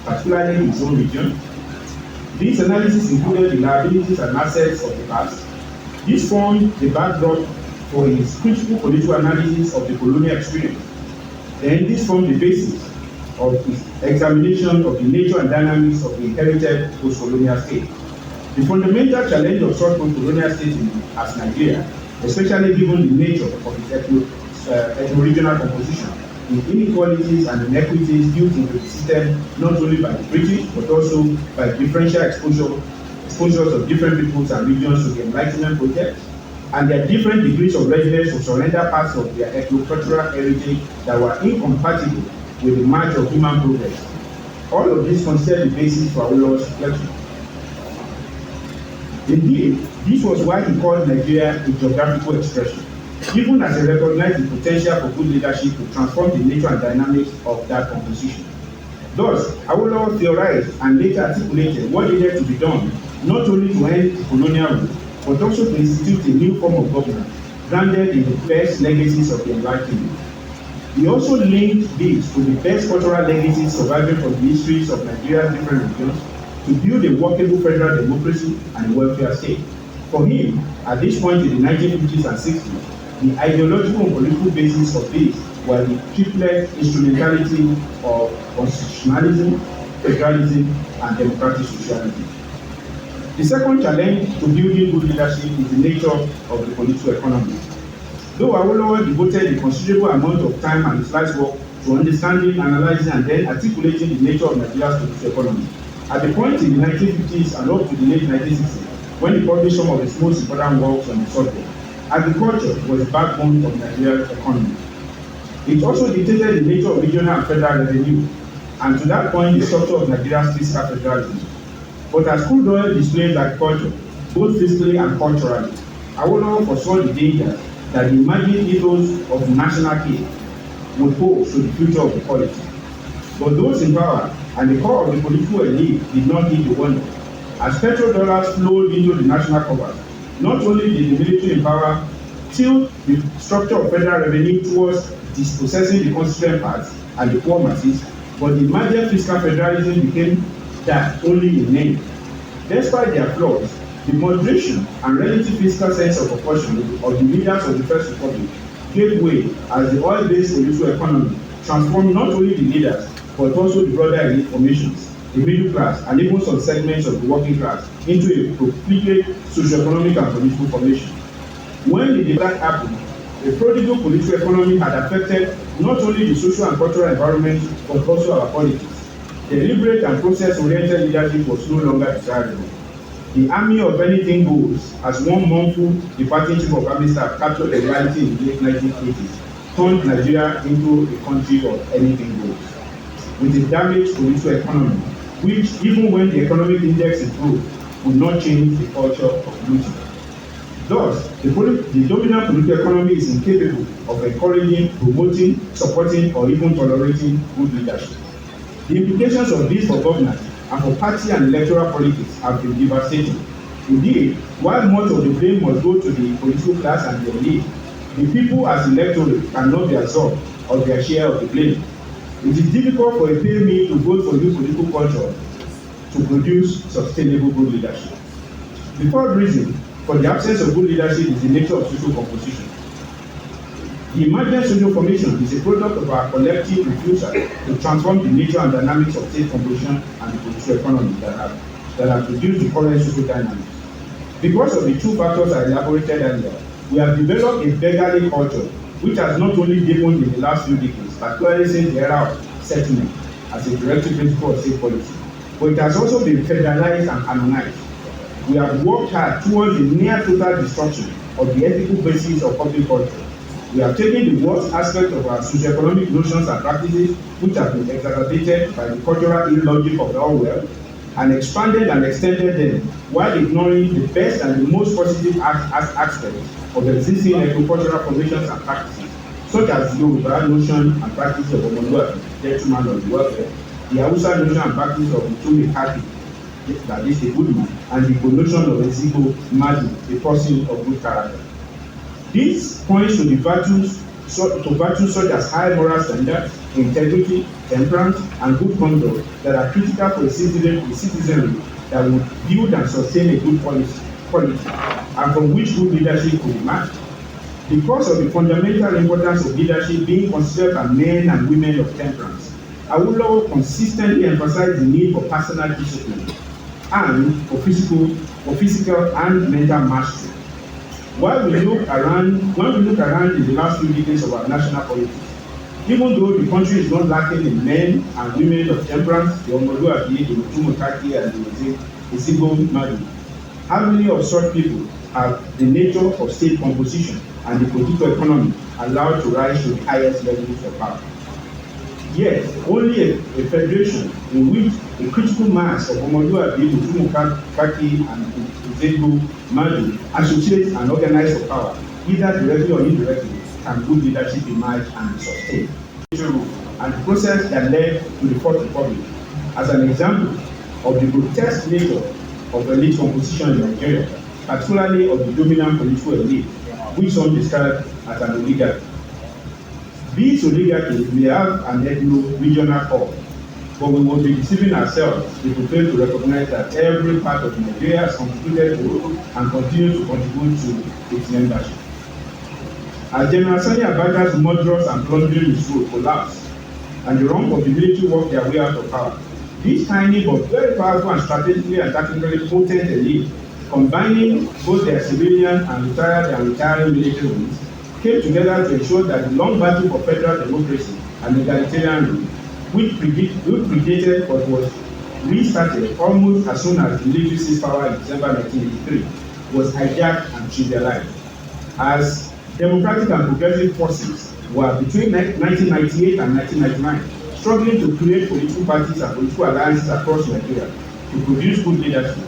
particularly in his own region. This analysis included the liabilities and assets of the past. This formed the backdrop for his critical political analysis of the colonial experience. Then this formed the basis of his examination of the nature and dynamics of the inherited post-colonial state. The fundamental challenge of such post-colonial states as Nigeria, especially given the nature of its ethno-regional composition, the inequalities and inequities built into the system not only by the British but also by differential exposures of different peoples and regions to the Enlightenment project, and their different degrees of readiness to surrender parts of their ethno-cultural heritage that were incompatible with the march of human progress. All of this considered the basis for Awolowo's reflection. Indeed, this was why he called Nigeria a geographical expression, even as he recognized the potential for good leadership to transform the nature and dynamics of that composition. Thus, Awolowo theorized and later articulated what needed to be done, not only to end colonial rule, but also to institute a new form of governance, grounded in the best legacies of the Enlightenment. He also linked this to the best cultural legacies surviving from the histories of Nigeria's different regions to build a workable federal democracy and a welfare state. For him, at this point in the 1950s and 60s, the ideological and political basis of this were the triplet instrumentality of constitutionalism, federalism, and democratic socialism. The second challenge to building good leadership is the nature of the political economy. Though Awolowo devoted a considerable amount of time and his life's work to understanding, analyzing, and then articulating the nature of Nigeria's political economy, at the point in the 1950s and up to the late 1960s, when he published some of his most important works on the subject, agriculture was the backbone of Nigeria's economy. It also dictated the nature of regional and federal revenue, and to that point, the structure of Nigeria's fiscal federalism. But as crude oil displaced agriculture, both fiscally and culturally, Awolowo foresaw the danger that the imagined ethos of national care would pose to the future of the polity. But those in power and the core of the political elite did not heed the warning. As petrodollars flowed into the national coffers, not only did the military in power tilt the structure of federal revenue towards dispossessing the constituent parts and the poor masses, but the imagined fiscal federalism became that only in name. Despite their flaws, the moderation and relative fiscal sense of proportion of the leaders of the First Republic gave way as the oil-based political economy transformed not only the leaders but also the broader elite formations, the middle class, and even some segments of the working class into a completely socio-economic and political formation. When the decline happened, The prodigal political economy had affected not only the social and cultural environment but also our politics. Deliberate and process-oriented leadership was no longer desirable. The army of anything goes, as one mournful departing chief of army staff captured the reality in the late 1980s, turned Nigeria into a country of anything goes. With a damaged political economy, which, even when the economic index improved, would not change the culture of looting. Thus, the dominant political economy is incapable of encouraging, promoting, supporting, or even tolerating good leadership. The implications of this for governance and for party and electoral politics have been devastating. Indeed, while much of the blame must go to the political class and the elite, the people as electorate cannot be absorbed of their share of the blame. It is difficult for a pale me to vote for new political culture to produce sustainable good leadership. The third reason for the absence of good leadership is the nature of social composition. The emergent social formation is a product of our collective refusal to transform the nature and dynamics of state composition and the political economy that have produced the current social dynamics. Because of the two factors I elaborated earlier, we have developed a beggarly culture which has not only deepened in the last few decades, particularly since the era of settlement as a directive principle of state policy, but it has also been federalized and harmonized. We have worked hard towards the near total destruction of the ethical basis of public culture. We have taken the worst aspect of our socioeconomic notions and practices, which have been exacerbated by the cultural illogic of our wealth, and expanded and extended them while ignoring the best and the most positive aspects of existing agricultural formations and practices, such as the Yoruba notion and practice of Omoluabi, gentleman of the welfare, the Hausa notion and practice of Utume Kaki, that is a good man, and the notion of Ezigbo Madu, a person of good character. This points to the virtues such as high moral standards, integrity, temperance, and good conduct that are critical for a citizenry that would build and sustain a good policy, and from which good leadership could emerge. Because of the fundamental importance of leadership being considered as men and women of temperance, Awolowo consistently emphasized the need for personal discipline and for physical and mental mastery. When we look around in the last few decades of our national politics, even though the country is not lacking in men and women of temperance, the Omoluabi, the Utume Kaki, and the Ezigbo Madu, how many of such people have the nature of state composition and the political economy allowed to rise to the highest levels of power? Yet, only a federation in which a critical mass of Omoluabi, Utume Kaki, and Ezigbo Madu associate and organize for power, either directly or indirectly, can good leadership emerge and sustain. And the process that led to the Fourth Republic, as an example of the grotesque nature of elite composition in Nigeria, particularly of the dominant political elite, which some describe as an oligarchy. These oligarchies may have an ethno-regional core, but we will be deceiving ourselves if we fail to recognize that every part of Nigeria has contributed to and continues to contribute to its membership. As General Sani Abacha's murderous and plundering rule collapsed, and the wrong of the military worked their way out of power, this tiny but very powerful and strategically and tactically potent elite, combining both their civilian and retired and retiring military wings, came together to ensure that the long battle for federal democracy and egalitarian rule, which predated but was restarted almost as soon as the military seized power in December 1983, was hijacked and trivialized. As democratic and progressive forces were between 1998 and 1999 struggling to create political parties and political alliances across Nigeria to produce good leadership,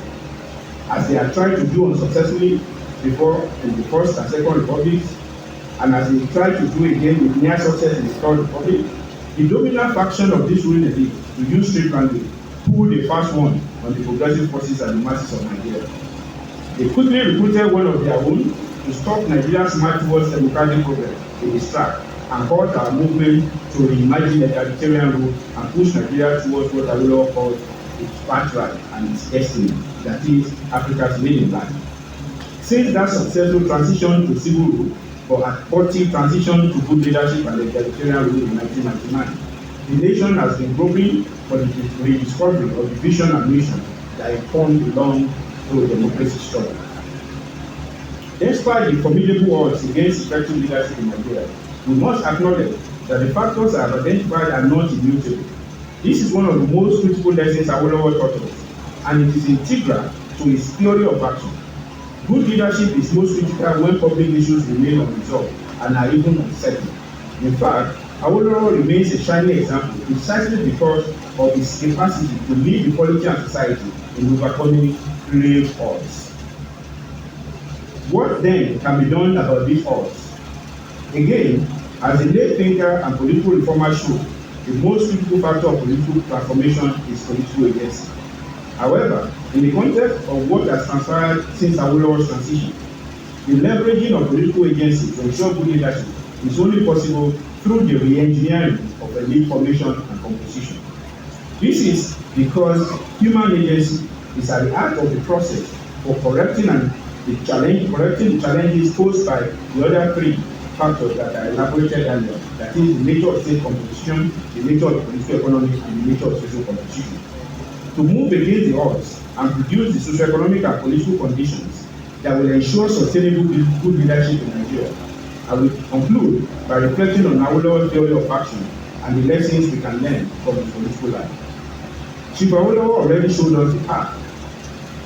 as they had tried to do unsuccessfully before in the First and Second Republics, and as they tried to do again with near success in the Third Republic, the dominant faction of this ruling elite, to use street language, pulled a fast one on the progressive forces and the masses of Nigeria. They quickly recruited one of their own to stop Nigeria's march towards democratic progress in its track and halt our movement to reimagine egalitarian rule and push Nigeria towards what Awolowo called its birthright and its destiny, that is, Africa's leading land. Since that successful transition to civil rule, but at 40 transition to good leadership and egalitarian rule in 1999, the nation has been groping for the rediscovery of the vision and mission that informed the long democracy struggle. Despite the formidable odds against effective leadership in Nigeria, we must acknowledge that the factors I have identified are not immutable. This is one of the most critical lessons Awolowo taught us, and it is integral to his theory of action. Good leadership is most critical when public issues remain unresolved and are even uncertain. In fact, Awolowo remains a shining example precisely because of his capacity to lead the polity and society in overcoming grave odds. What then can be done about these odds? Again, as the late thinker and political reformer showed, the most critical factor of political transformation is political agency. However, in the context of what has transpired since Awolowo's transition, the leveraging of political agency to ensure good leadership is only possible through the re-engineering of elite formation and composition. This is because human agency is at the heart of the process for correcting the challenges posed by the other three factors that I elaborated earlier, that is the nature of state composition, the nature of the political economy, and the nature of social competition. To move against the odds and produce the socio-economic and political conditions that will ensure sustainable good leadership in Nigeria, I will conclude by reflecting on Awolowo's theory of action and the lessons we can learn from his political life. Chief Awolowo already showed us the path.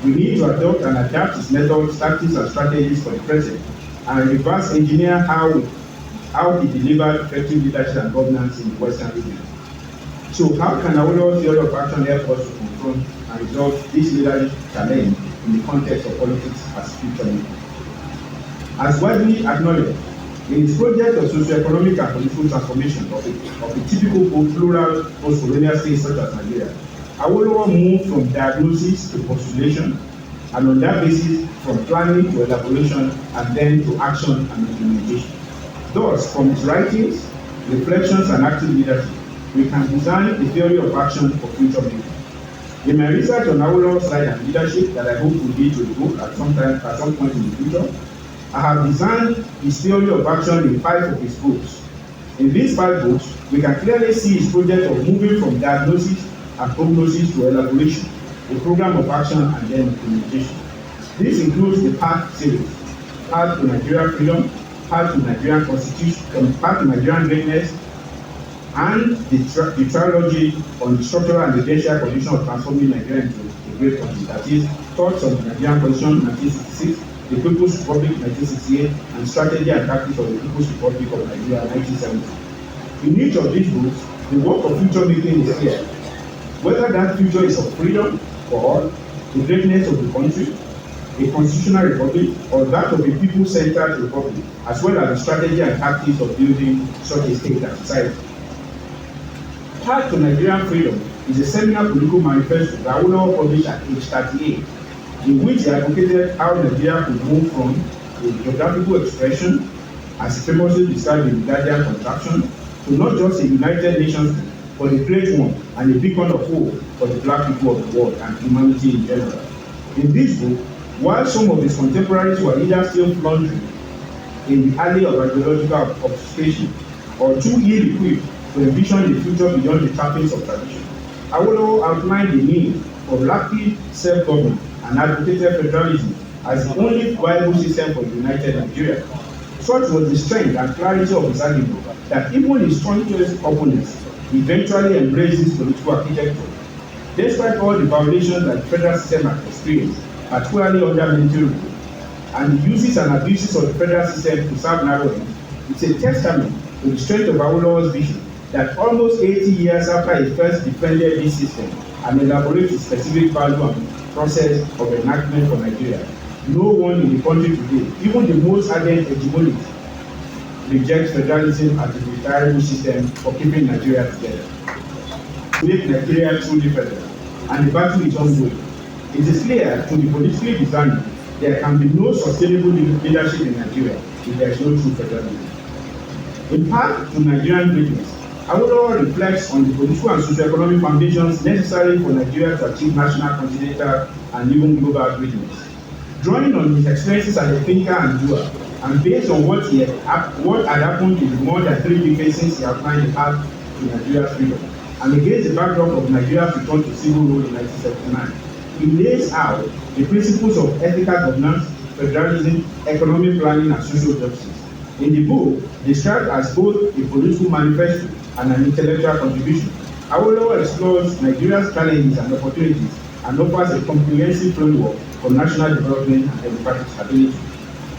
We need to adopt and adapt his methods, tactics, and strategies for the present, and reverse engineer how he delivered effective leadership and governance in the Western region. So how can Awolowo's theory of action help us to confront and resolve this leadership challenge in the context of politics as future leader? As widely acknowledged, in his project of socio-economic and political transformation of a typical plural post-colonial state such as Nigeria, Awolowo moved from diagnosis to postulation, and on that basis, from planning to elaboration, and then to action and implementation. Thus, from his writings, reflections, and active leadership, we can design a theory of action for future making. In my research on Awolowo's life and leadership that I hope will lead to a book at some point in the future, I have designed his theory of action in 5 of his books. In these 5 books, we can clearly see his project of moving from diagnosis and prognosis to elaboration, a program of action, and then implementation. This includes the PATH series, Path to Nigerian Freedom, Path to Nigerian Constitution, Path to Nigerian Greatness, and the trilogy on the structural and evidential condition of transforming Nigeria into a great country, that is, Thoughts on the Nigerian Constitution 1966, the People's Republic 1968, and Strategy and Tactics of the People's Republic of Nigeria 1970. In each of these books, the work of future making is clear. Whether that future is of freedom for all, the greatness of the country, a constitutional republic, or that of a people-centered republic, as well as the strategy and tactics of building such a state and society. Path to Nigerian Freedom is a seminal political manifesto that Awolowo published at age 38, in which he advocated how Nigeria could move from a geographical expression, as famously described in the Guardian contraction, to not just a United Nations, but a great one and a beacon of hope for the black people of the world and humanity in general. In this book, while some of his contemporaries were either still floundering in the alley of ideological obfuscation or too ill-equipped to envision the future beyond the trappings of tradition, Awolowo outlined the need for rapid self-government and advocated federalism as the only viable system for a united Nigeria. Such was the strength and clarity of his argument that even his strongest opponents eventually embraced this political architecture. Despite all the violations that the federal system has experienced, particularly under military rule, and the uses and abuses of the federal system to serve narrow ends, it's a testament to the strength of Awolowo's vision that almost 80 years after he first defended this system and elaborated the specific value and process of enactment for Nigeria, no one in the country today, even the most ardent hegemonists, rejects federalism as a desirable system for keeping Nigeria together. To make Nigeria truly federal, and the battle is ongoing. It is clear to the politically discerning there can be no sustainable leadership in Nigeria if there is no true federalism. In part to Nigerian greatness, Awolowo reflects on the political and socio-economic foundations necessary for Nigeria to achieve national, continental, and even global greatness. Drawing on his experiences as a thinker and doer, and based on what had happened in the more than 3 decades since he outlined the path to Nigeria's freedom, and against the backdrop of Nigeria's return to civil rule in 1979, he lays out the principles of ethical governance, federalism, economic planning, and social justice. In the book, described as both a political manifesto and an intellectual contribution, Awolowo explores Nigeria's challenges and opportunities and offers a comprehensive framework for national development and democratic stability.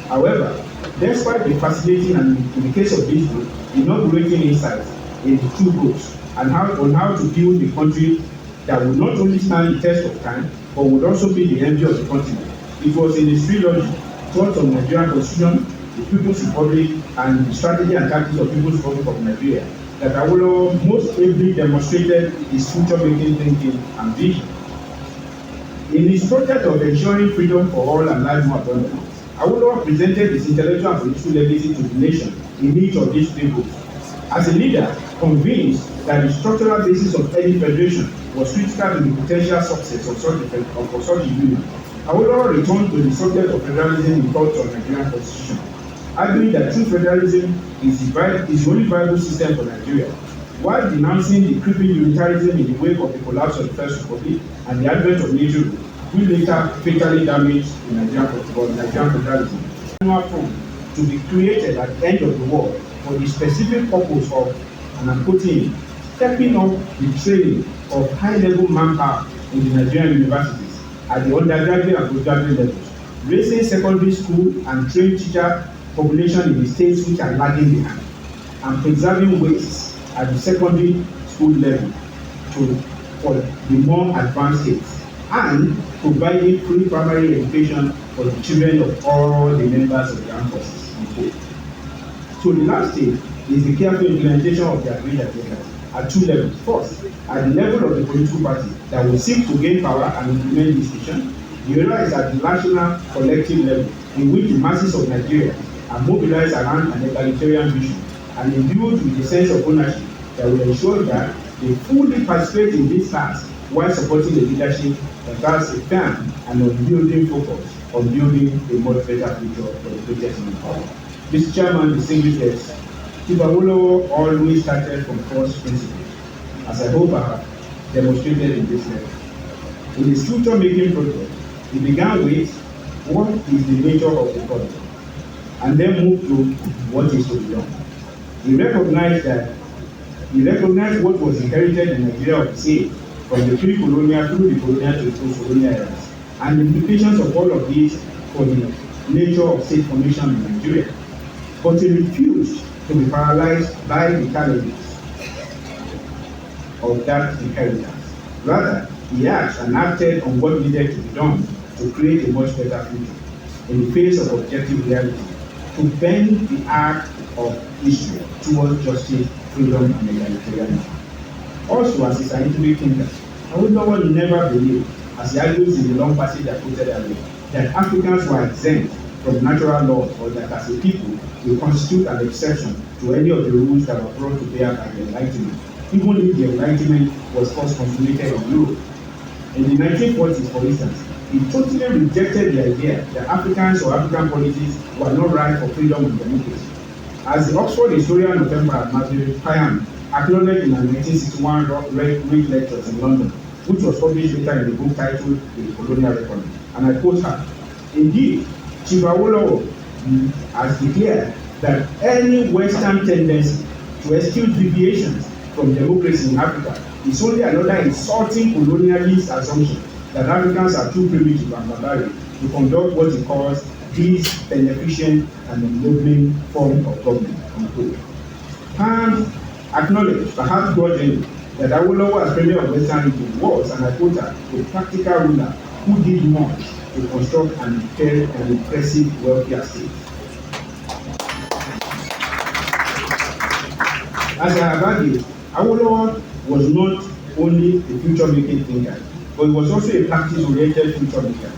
However, despite the fascinating and, in the case of this book, inaugurating insights in the two books on how to build a country that would not only stand the test of time, but would also be the envy of the continent. It was in his trilogy, Thoughts on Nigerian Constitution, the People's Republic, and the Strategy and Tactics of People's Republic of Nigeria, that Awolowo most ably demonstrated his future-making thinking and vision. In his project of ensuring freedom for all and life more abundant, Awolowo presented his intellectual and political legacy to the nation in each of these three books. As a leader, convinced that the structural basis of any federation was critical to the potential success of such a union, Awolowo returned to the subject of federalism in Thoughts on Nigerian Constitution, arguing that true federalism is the only viable system for Nigeria, while denouncing the creeping unitarism in the wake of the collapse of the First Republic and the advent of NATO, which later fatally damaged the Nigerian federalism. Annual fund to be created at the end of the war for the specific purpose of, and I'm quoting, stepping up the training of high-level manpower in the Nigerian universities at the undergraduate and postgraduate levels, raising secondary school and trained teacher population in the states which are lagging behind, and preserving wastes at the secondary school level for the more advanced states, and providing free primary education for the children of all the members of the armed forces. So the last stage is the careful implementation of the agreed agenda at two levels. First, at the level of the political party that will seek to gain power and implement this vision. The other is at the national collective level, in which the masses of Nigeria are mobilized around an egalitarian vision and imbued with a sense of ownership that will ensure that they fully participate in this task while supporting the leadership that has a firm and unbuilding focus on building a much better future for the greatest in power. Mr. Chairman, distinguished guests, Chief Awolowo always started from first principles, as I hope I have demonstrated in this letter. In his future-making project, he began with what is the nature of the problem, and then moved to what is to be done. He recognized what was inherited in Nigeria of say from the pre-colonial through the colonial to the post-colonial eras, and the implications of all of these for the nature of state formation in Nigeria. But he refused to be paralyzed by the challenges of that inheritance. Rather, he asked and acted on what needed to be done to create a much better future in the face of objective reality, to bend the arc of history towards justice, freedom, and egalitarianism. Also, as a scientific thinker, Awolowo never believed, as he argues in the long passage I quoted earlier, that Africans were exempt from natural laws, or that as a people we constitute an exception to any of the rules that were brought to bear by the Enlightenment, even if the Enlightenment was first consummated in Europe. In the 1940s, for instance, he totally rejected the idea that Africans or African policies were not right for freedom and democracy. As the Oxford historian of empire, Margaret Payam, acknowledged in her 1961 Reid Lectures in London, which was published later in the book titled The Colonial Record, and I quote her, "Indeed, Chief Awolowo has declared that any Western tendency to excuse deviations from democracy in Africa is only another insulting colonialist assumption that Africans are too primitive and barbaric to conduct what he calls this beneficent and ennobling form of government." Pam acknowledged, perhaps grudgingly, that Awolowo as Premier of Western Region was, and I quote her, a practical ruler who did much to construct an impressive welfare state. As I have argued, Awolowo was not only a future-making thinker, but he was also a practice-oriented future maker.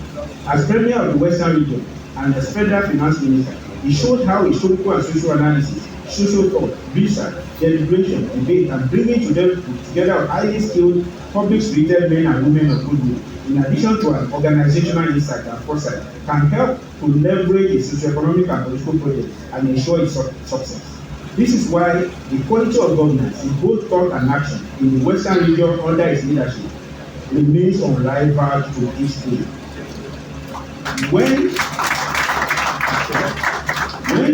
As Premier of the Western Region and as Federal Finance Minister, he showed how historical and social analysis, social thought, research, deliberation, debate, and bringing together highly skilled, public-spirited men and women of goodwill, in addition to an organizational insight and foresight, can help to leverage a socio-economic and political project and ensure its success. This is why the quality of governance in both thought and action in the Western region under his leadership remains unrivaled to this day. When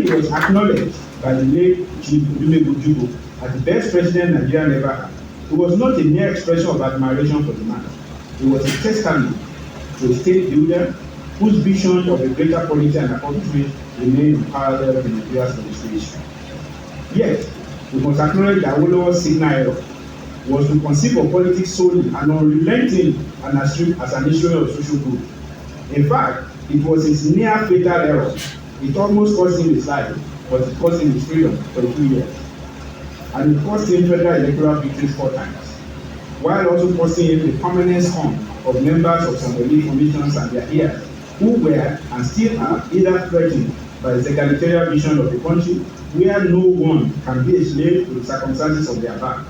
he was acknowledged by the late Chief Odumegwu as the best president Nigeria never had, it was not a mere expression of admiration for the man. It was a testament to a state builder whose vision of a greater quality and accomplishment remained unparalleled in Nigeria's administration. Yet, we must acknowledge that Awolowo's signal error was to conceive of politics solely and unrelenting as an instrument of social good. In fact, it was his near fatal error. It almost cost him his life, but it cost him his freedom for 2 years. And it cost him federal electoral victories 4 times, while also costing him the permanent scorn of members of some elite commissions and their heirs, who were and still are either threatened by the egalitarian vision of the country, where no one can be a slave to the circumstances of their birth.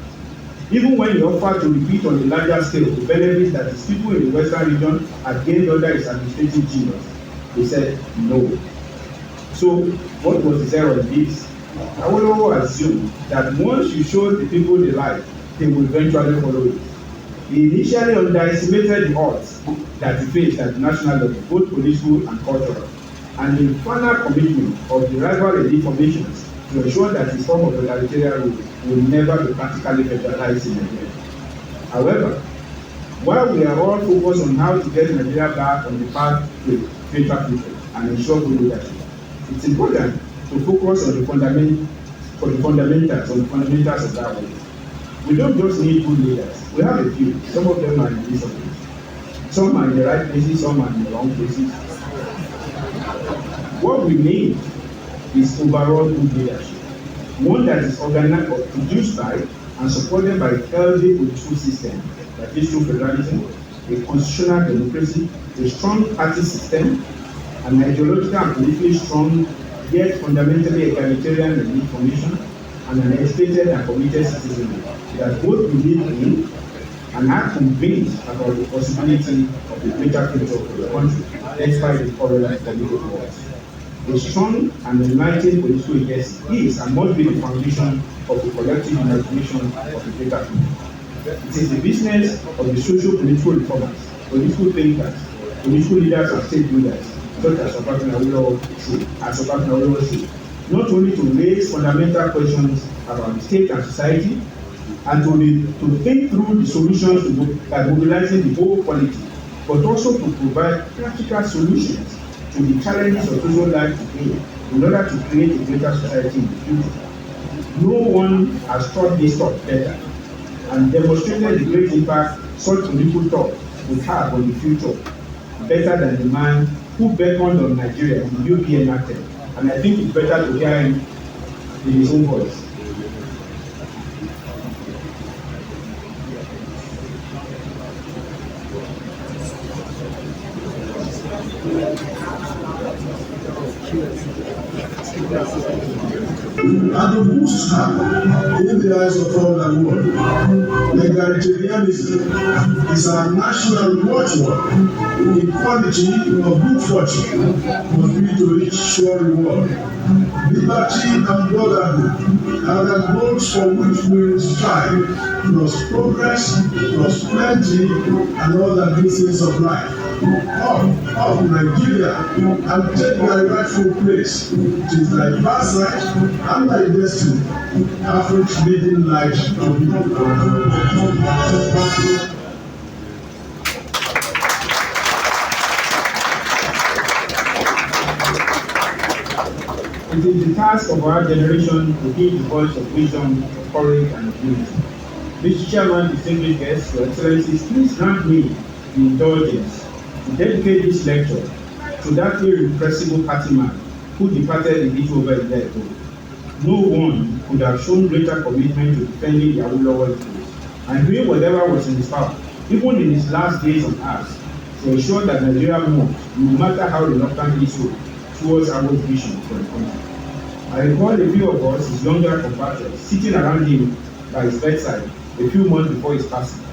Even when he offered to repeat on a larger scale the benefits that his people in the western region had gained under his administrative genius, he said no. So, what was his error in this? Awolowo assumed that once you show the people the light, they will eventually follow it. He initially underestimated the odds that he faced at the national level, both political and cultural, and the infernal commitment of the rival elite formations to ensure that his form of egalitarian rule will never be practically federalized in Nigeria. However, while we are all focused on how to get Nigeria back on the path to a greater future and ensure good leadership, it's important to focus on the fundamentals of that way. We don't just need good leaders. We have a few. Some of them are in this place. Some are in the right places, some are in the wrong places. What we need is overall good leadership. One that is organized or produced by and supported by a healthy political system that is through federalism, a constitutional democracy, a strong party system, an ideological and politically strong yet fundamentally egalitarian elite formation, and an educated and committed citizenry that both believe in and are convinced about the possibility of a greater future for the country, despite the current political wars. A strong and enlightened political agency is and must be the foundation of the collective imagination of a greater future. It is the business of the social-political reformers, political thinkers, political leaders and state builders, such as Obafemi Awolowo should, not only to raise fundamental questions about the state and society, and to think through the solutions by mobilizing the whole quality, but also to provide practical solutions to the challenges of social life today in order to create a greater society in the future. No one has taught this thought better and demonstrated the great impact such political thought would have on the future better than the man who beckoned on Nigeria in the UP enacted. And I think it's better to hear him in his own voice. And the most harm in the eyes of all the world, egalitarianism is our national watchword. Equality of good fortune must be to reach sure reward. Liberty and brotherhood are the goals for which we strive, plus progress, plus plenty, and all the good things of life. Up Nigeria, and take my rightful place. It is thy birthright and thy destiny. Africa's leading light to be. It is the task of our generation to be the voice of wisdom, courage, and unity. Mr. Chairman, distinguished guests, Your Excellencies, please grant me the indulgence to dedicate this lecture to that irrepressible party man who departed in little over a year ago. No one could have shown greater commitment to defending the Awolowo interests and doing whatever was in his power, even in his last days on earth, to ensure that Nigeria moved, no matter how reluctantly so, towards our vision for the country. I recall a few of us, his younger compatriots, sitting around him by his bedside a few months before his passing.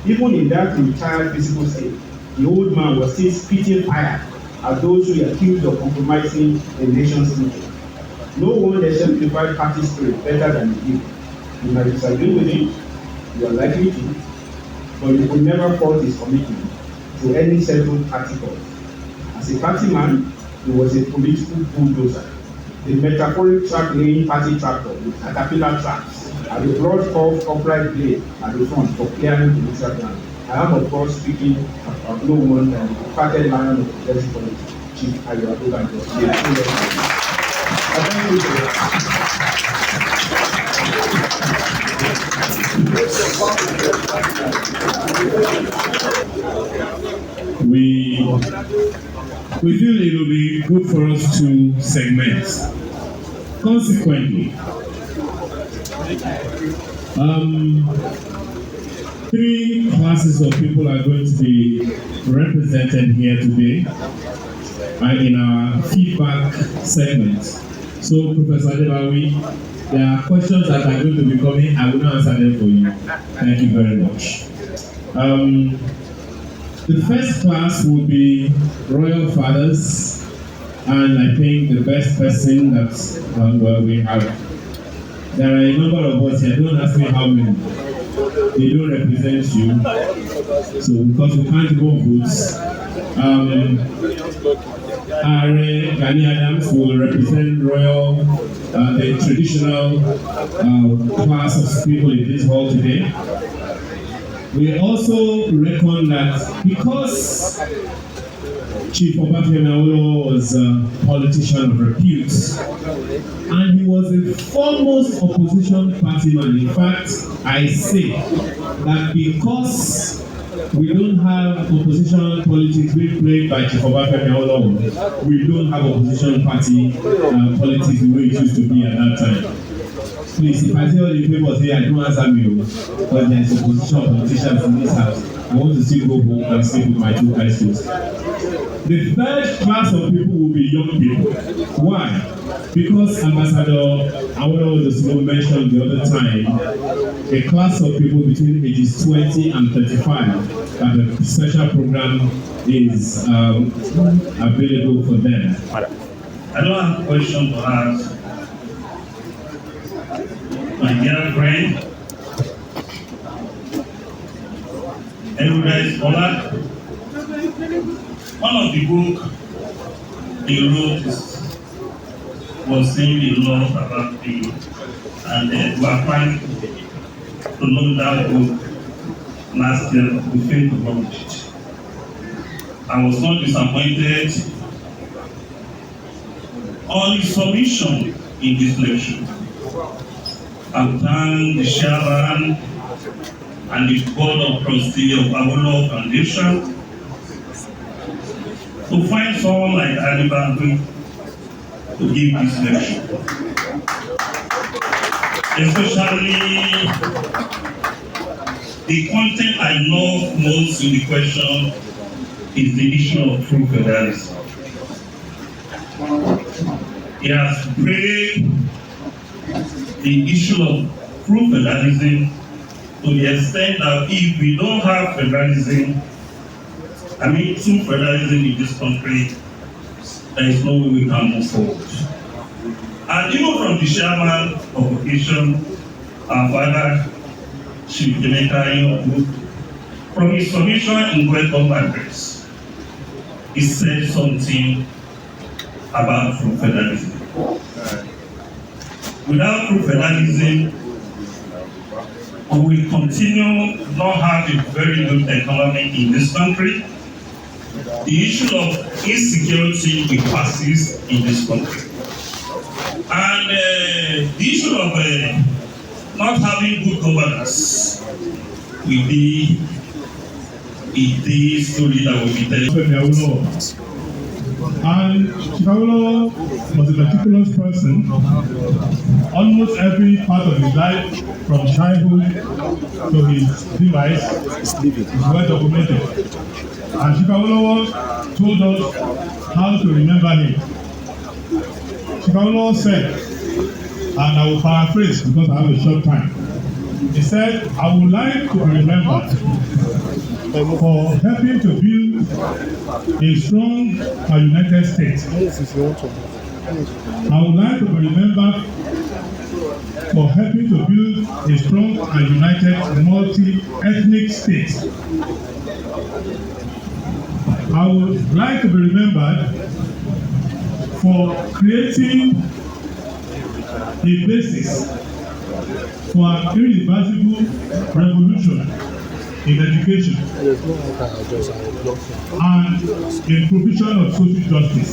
Even in that retired physical state, the old man was still spitting fire at those who were accused of compromising the nation's future. No one exemplified party spirit better than he did. You might disagree with him, you are likely to, but you could never fault his commitment to any settled party cause. As a party man, he was a political bulldozer, the metaphoric track laying party tractor with caterpillar tracks and the broad curved upright blade at the front for clearing the neutral ground. I am of course speaking of no one than the departed lion of the Jersey politics, Chief Awolowo. We feel it will be good for us to segment. Consequently, 3 classes of people are going to be represented here today in our feedback segment. So, Professor Adebawi, there are questions that are going to be coming. I will not answer them for you. Thank you very much. The first class will be Royal Fathers, and I think the best person that we have. There are a number of us here. Don't ask me how many. They don't represent you. So because we can't go votes, Gani Adams will represent Royal, the traditional class of people in this hall today. We also reckon that because Chief Obafemi Awolowo was a politician of repute, and he was a foremost opposition party man. In fact, I say that because we don't have opposition politics being played by Chief Obafemi Awolowo, we don't have opposition party politics the way it used to be at that time. Please, if I see all the people here, don't answer me, because there is opposition politicians in this house. I want to still go home and sleep with my 2 eyes closed. The third class of people will be young people. Why? Because Ambassador Awolowo mentioned the other time, a class of people between ages 20 and 35, that a special program is available for them. I don't have a question to ask my dear friend, Elder Scholar. One of the book he wrote was saying a lot about the, and we are trying to look that book last year. We failed to publish it. I was not disappointed on his submission in this lecture. I thank the chairman and the board of trustees of Awolowo Foundation to find someone like Adebawi to give this lecture. Especially the content I love most in the question is the issue of true federalism. He has braved the issue of true federalism to the extent that if we don't have federalism, true federalism in this country, there is no way we can move forward. And even from the chairman of occasion, our father, Chief Ikenne, from his submission in welcome address, he said something about true federalism. Without true federalism, we will continue not have a very good economy in this country. The issue of insecurity will persist in this country. And the issue of not having good governance will be the story that will be telling. And Awolowo was a meticulous person. Almost every part of his life, from childhood to his demise, is well documented. And Awolowo told us how to remember him. Awolowo said, and I will paraphrase because I have a short time. He said, I would like to be remembered for helping to build a strong and united state. I would like to be remembered for helping to build a strong and united multi-ethnic state. I would like to be remembered for creating a basis for an irreversible revolution in education and in provision of social justice.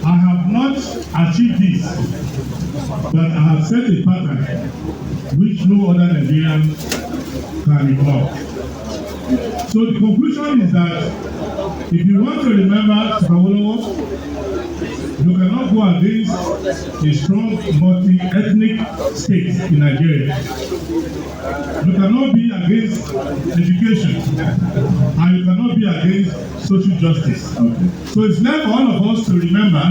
I have not achieved this, but I have set a pattern which no other Nigerian can ignore. So the conclusion is that if you want to remember Awolowo, you cannot go against a strong multi-ethnic state in Nigeria. You cannot be against education, and you cannot be against social justice. Okay. So it's left for all of us to remember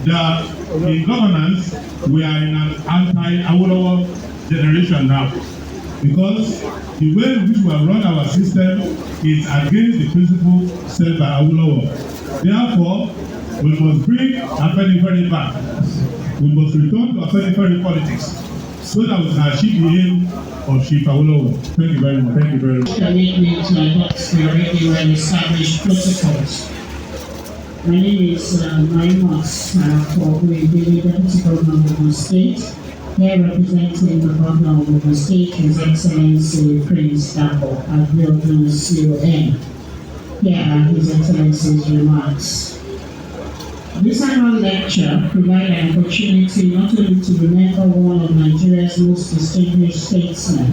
that in governance, we are in an anti-Awolowo generation now, because the way in which we have run our system is against the principle set by Awolowo. Therefore, we must bring Afenifere back. We must return to Afenifere politics so that we can achieve the aim of Chief Awolowo. Thank you very much. Thank you very much. Commitment to adopt the already well-established protocols. My name is Maimos Kobe, Deputy Governor of Ogun State. Here representing the Governor of Ogun State, His Excellency Prince Dabo Abiodun CON. Here are His Excellency's remarks. This annual lecture provides an opportunity not only to remember one of Nigeria's most distinguished statesmen,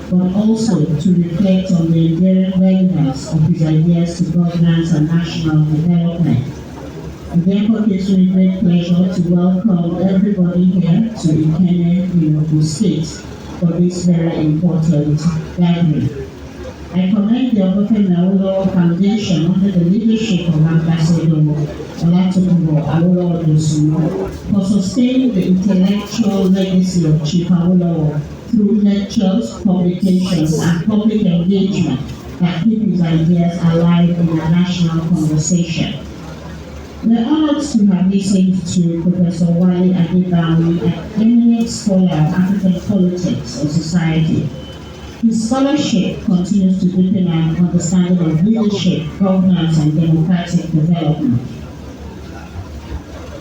but also to reflect on the enduring relevance of his ideas to governance and national development. It therefore gives me great pleasure to welcome everybody here to Ikenne in Ogun State for this very important gathering. I commend the Obafemi Foundation under the leadership of Ambassador Awolowo for sustaining the intellectual legacy of Chief Awolowo through lectures, publications, and public engagement that keep his ideas alive in a national conversation. We're honored to have listened to Professor Wale Adebawi, an eminent scholar of African politics and society. His scholarship continues to deepen our understanding of leadership, governance, and democratic development.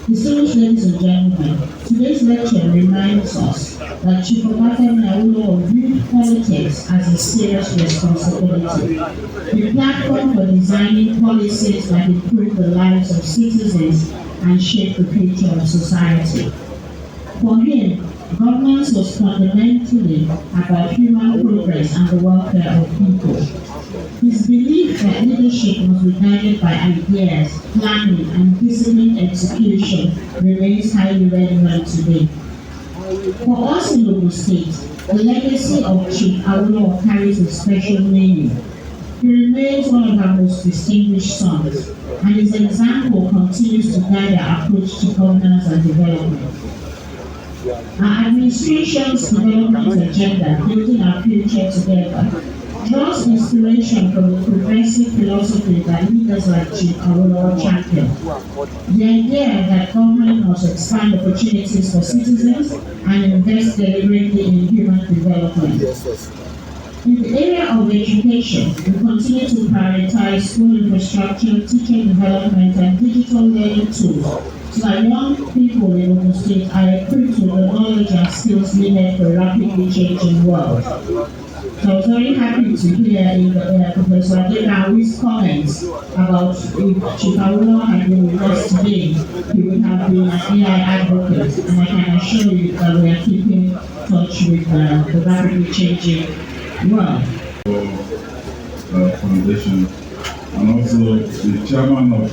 Distinguished ladies and gentlemen, today's lecture reminds us that Chief Obafemi Awolowo viewed politics as a serious responsibility, the platform for designing policies that improve the lives of citizens and shape the future of society. For him, governance was fundamentally about human progress and the welfare of people. His belief that leadership must be guided by ideas, planning, and disciplined execution remains highly relevant today. For us in Ogun State, the legacy of Chief Awolowo carries a special meaning. He remains one of our most distinguished sons, and his example continues to guide our approach to governance and development. Our administration's development agenda, Building Our Future Together, draws inspiration from the progressive philosophy that leaders like Chief Awolowo championed. The idea that government must expand opportunities for citizens and invest deliberately in human development. In the area of education, we continue to prioritize school infrastructure, teacher development, and digital learning tools so that young people in Ogun State are equipped with the knowledge and skills needed for a rapidly changing world. So I was very happy to hear Professor Adebawi's comments about if Chief Awolowo had been with us today, he would have been an AI advocate, and I can assure you that we are keeping touch with the rapidly changing world. Foundation, and also the chairman of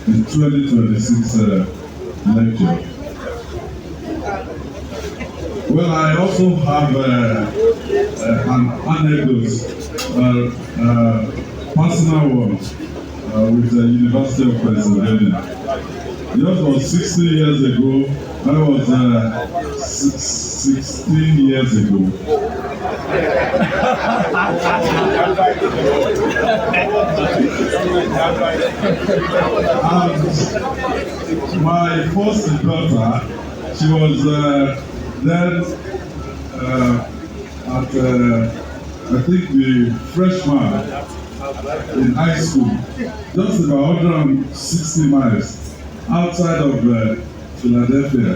the 2026 lecture. Well, I also have an anecdote, personal one, with the University of Pennsylvania. That was 60 years ago. That was 16 years ago. And my first daughter, she was then at I think the freshman in high school, just about 160 miles outside of Philadelphia.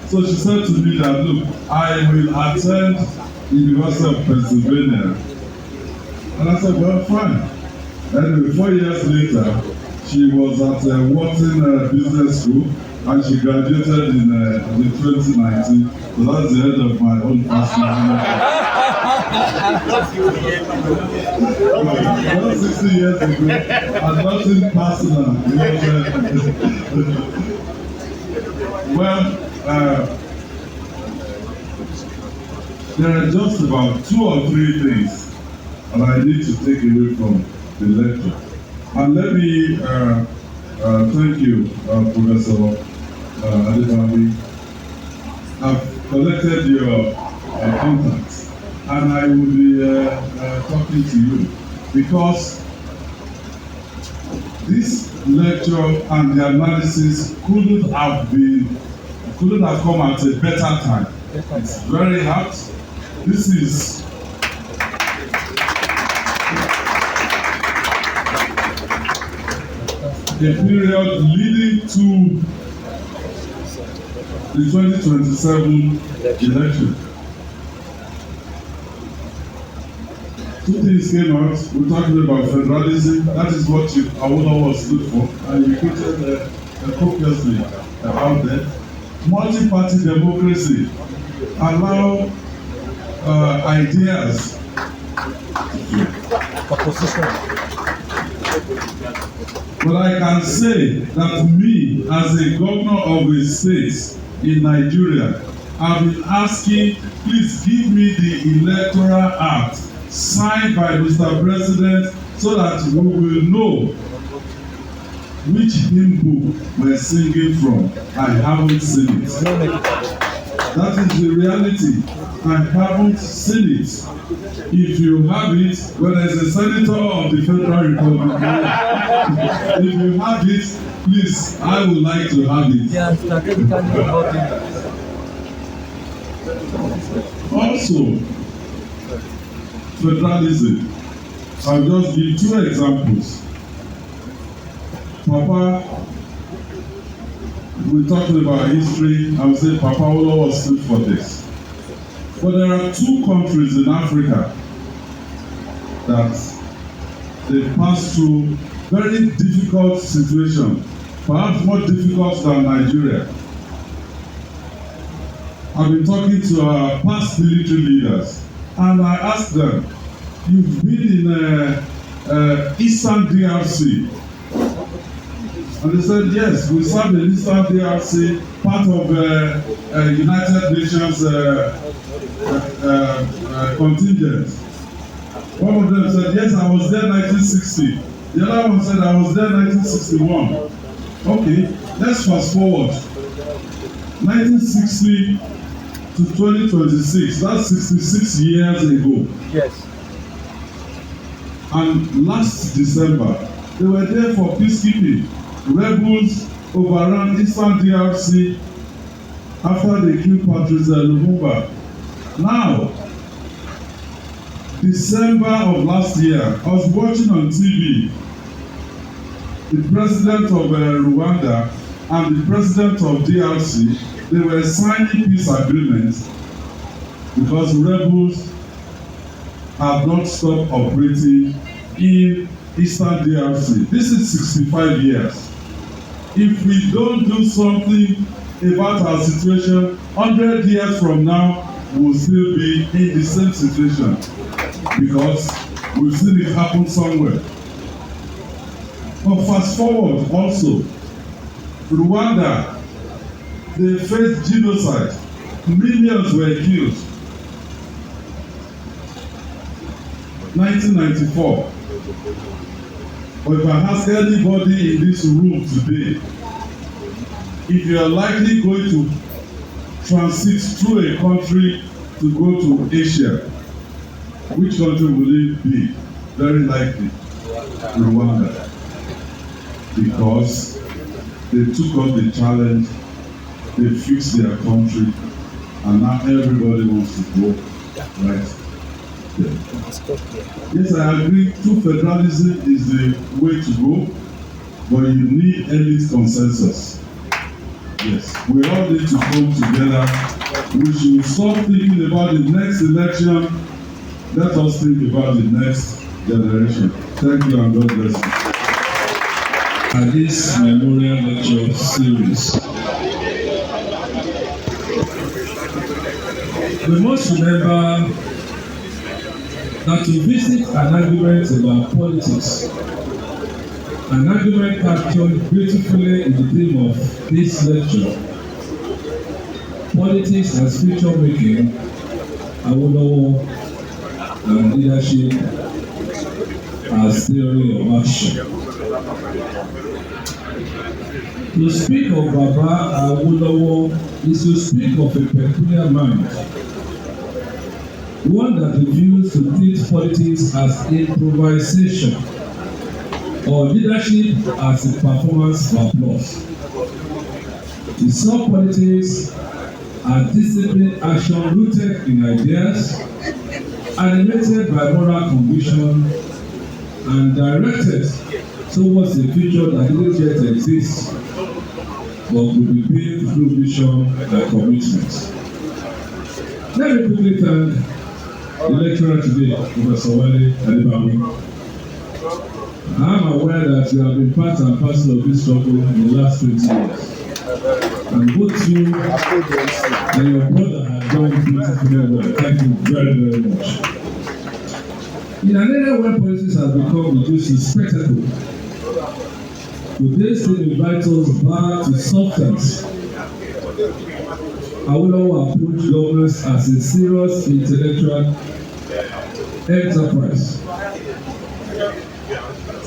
So she said to me that, look, I will attend University of Pennsylvania. And I said, well, fine. Anyway, 4 years later, she was at Wharton Business School, and she graduated in 2019. So that's the end of my own personal well, 60 years ago, and nothing personal. Well, there are just about 2 or 3 things that I need to take away from the lecture. And let me thank you, Professor Adebami. I've collected your contacts, and I will be talking to you, because this lecture and the analysis couldn't have come at a better time. It's very hard. This is a period leading to the 2027 election. 2 things came out. We're talking about federalism. That is what Awolowo stood for, and you quoted copiously about that. Multi-party democracy allow ideas But I can say that me, as a governor of a state in Nigeria, I've been asking, please give me the electoral act signed by Mr. President, so that we will know which hymn book we're singing from. I haven't seen it. That is the reality. I haven't seen it. If you have it, well, there's a senator of the Federal Republic. If you have it, please, I would like to have it. Also, federalism. I'll just give 2 examples. Papa, we're talking about history. I would say Papa Awolowo stood for this. But there are 2 countries in Africa that they pass through very difficult situations, perhaps more difficult than Nigeria. I've been talking to our past military leaders, and I asked them, you've been in Eastern DRC. And they said, yes, we served in Eastern DRC, part of United Nations contingent. One of them said, yes, I was there 1960. The other one said, I was there 1961. Okay, let's fast forward. 1960 to 2026, that's 66 years ago. Yes. And last December, they were there for peacekeeping. Rebels overran Eastern DRC after they killed Patrice Lumumba. Now, December of last year, I was watching on TV the president of Rwanda and the president of DRC. They were signing peace agreements because rebels have not stopped operating in Eastern DRC. This is 65 years. If we don't do something about our situation, 100 years from now, we'll still be in the same situation because we've seen it happen somewhere. But fast forward also, Rwanda, they faced genocide. Millions were killed. 1994. But if I ask anybody in this room today, if you are likely going to transit through a country to go to Asia, which country will it be? Very likely Rwanda. Because they took up the challenge, they fixed their country, and now everybody wants to go right. Yes, I agree. True federalism is the way to go, but you need elite consensus. Yes, we all need to come together. We should stop thinking about the next election. Let us think about the next generation. Thank you and God bless you. At this memorial lecture series, we must remember that to visit an argument about politics, an argument captured beautifully in the theme of this lecture, politics as future making, Awolowo, and leadership as theory of action. To speak of Baba Awolowo is to speak of a peculiar mind, one that refused to treat politics as improvisation or leadership as a performance for applause. He saw politics as disciplined action rooted in ideas, animated by moral conviction, and directed towards a future that didn't yet exist, but could be built through vision and commitment. Let me quickly thank the lecturer today, Professor Wale Adebawi. I am aware that you have been part and parcel of this struggle in the last 20 years. And both you and your brother have done beautifully well. Thank you very, very much. In an area where politics has become reduced to spectacle, today's theme invites us back to substance. Awolowo approached governance as a serious intellectual enterprise.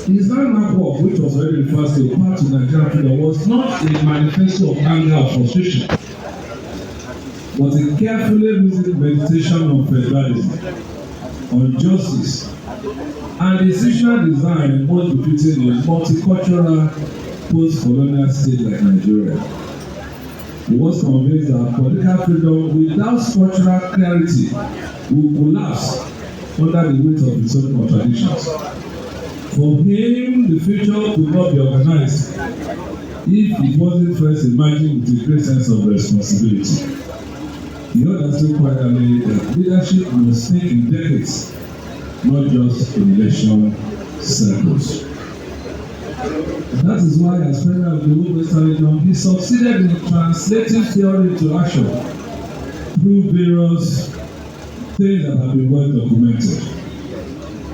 His landmark work, which was already referred to part to Nigerian freedom, was not a manifesto of anger or frustration, but a carefully reasoned meditation on federalism, on justice, and institutional design most befitting a multicultural post-colonial state like Nigeria. He was convinced that political freedom without structural clarity will collapse under the weight of its own contradictions. For him, the future could not be organized if it wasn't first imagined with a great sense of responsibility. He understood quite early that leadership must think in decades, not just in election cycles. That is why, as president of the World Western Region, he succeeded in translating theory into action through various things that have been well documented.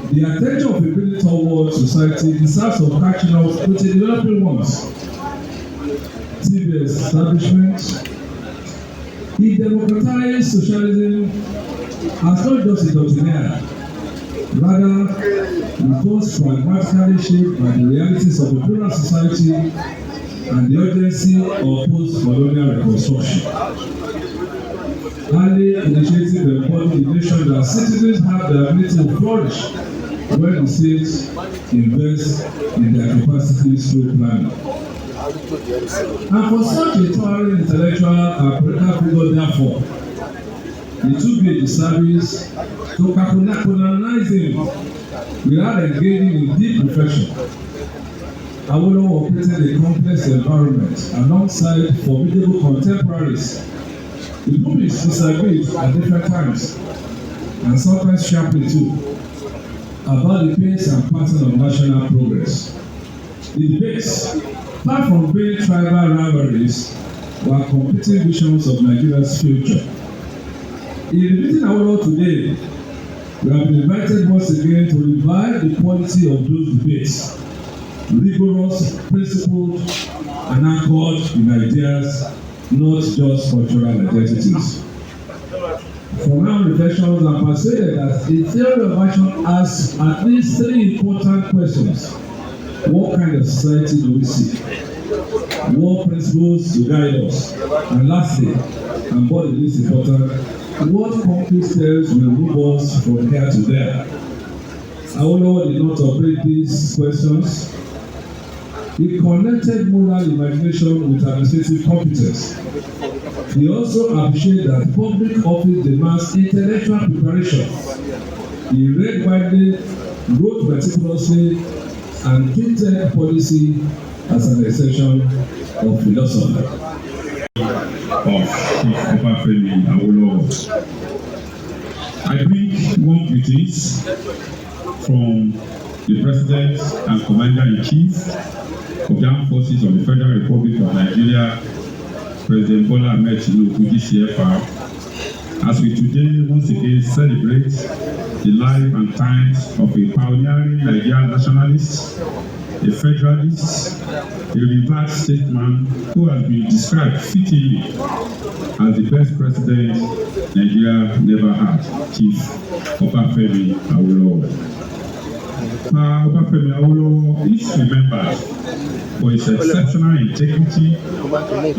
The attention of a building toward society deserves of catching up with the developing ones. TV establishment, he democratized socialism as not just a doctrinaire, rather it was pragmatically shaped by the realities of a plural society and the urgency of post-colonial reconstruction. Early initiative embodied the nation that citizens have the ability to flourish when the state invests in their capacities through planning. And for such a towering intellectual and political figure, therefore, it took me the service to colonize him without engaging in deep reflection. Awolowo operated a complex environment alongside formidable contemporaries. The pupils disagreed at different times, and sometimes sharply too, about the pace and pattern of national progress. The debates, apart from being tribal rivalries, were competing visions of Nigeria's future. In the meeting Awolowo today, we have been invited once again to revive the quality of those debates, rigorous, principled, and anchored in ideas, not just cultural identities. From our reflections, I'm persuaded that the theory of action asks at least three important questions. What kind of society do we seek? What principles to guide us? And lastly, and what is important, what concrete steps will move us from here to there? Awolowo did not operate these questions. He connected moral imagination with administrative competence. He also appreciated that public office demands intellectual preparation. He read widely, wrote meticulously, and treated policy as an extension of philosophy. of Chief Obafemi Awolowo. I bring warm greetings from the President and Commander-in-Chief of the Armed Forces of the Federal Republic of Nigeria, President Bola Ahmed Tinubu, GCFR, as we today once again celebrate the life and times of a pioneering Nigerian nationalist, a federalist, a revered statesman who has been described fittingly as the best president Nigeria never had, Chief Obafemi Awolowo. Obafemi Awolowo is remembered for his exceptional integrity,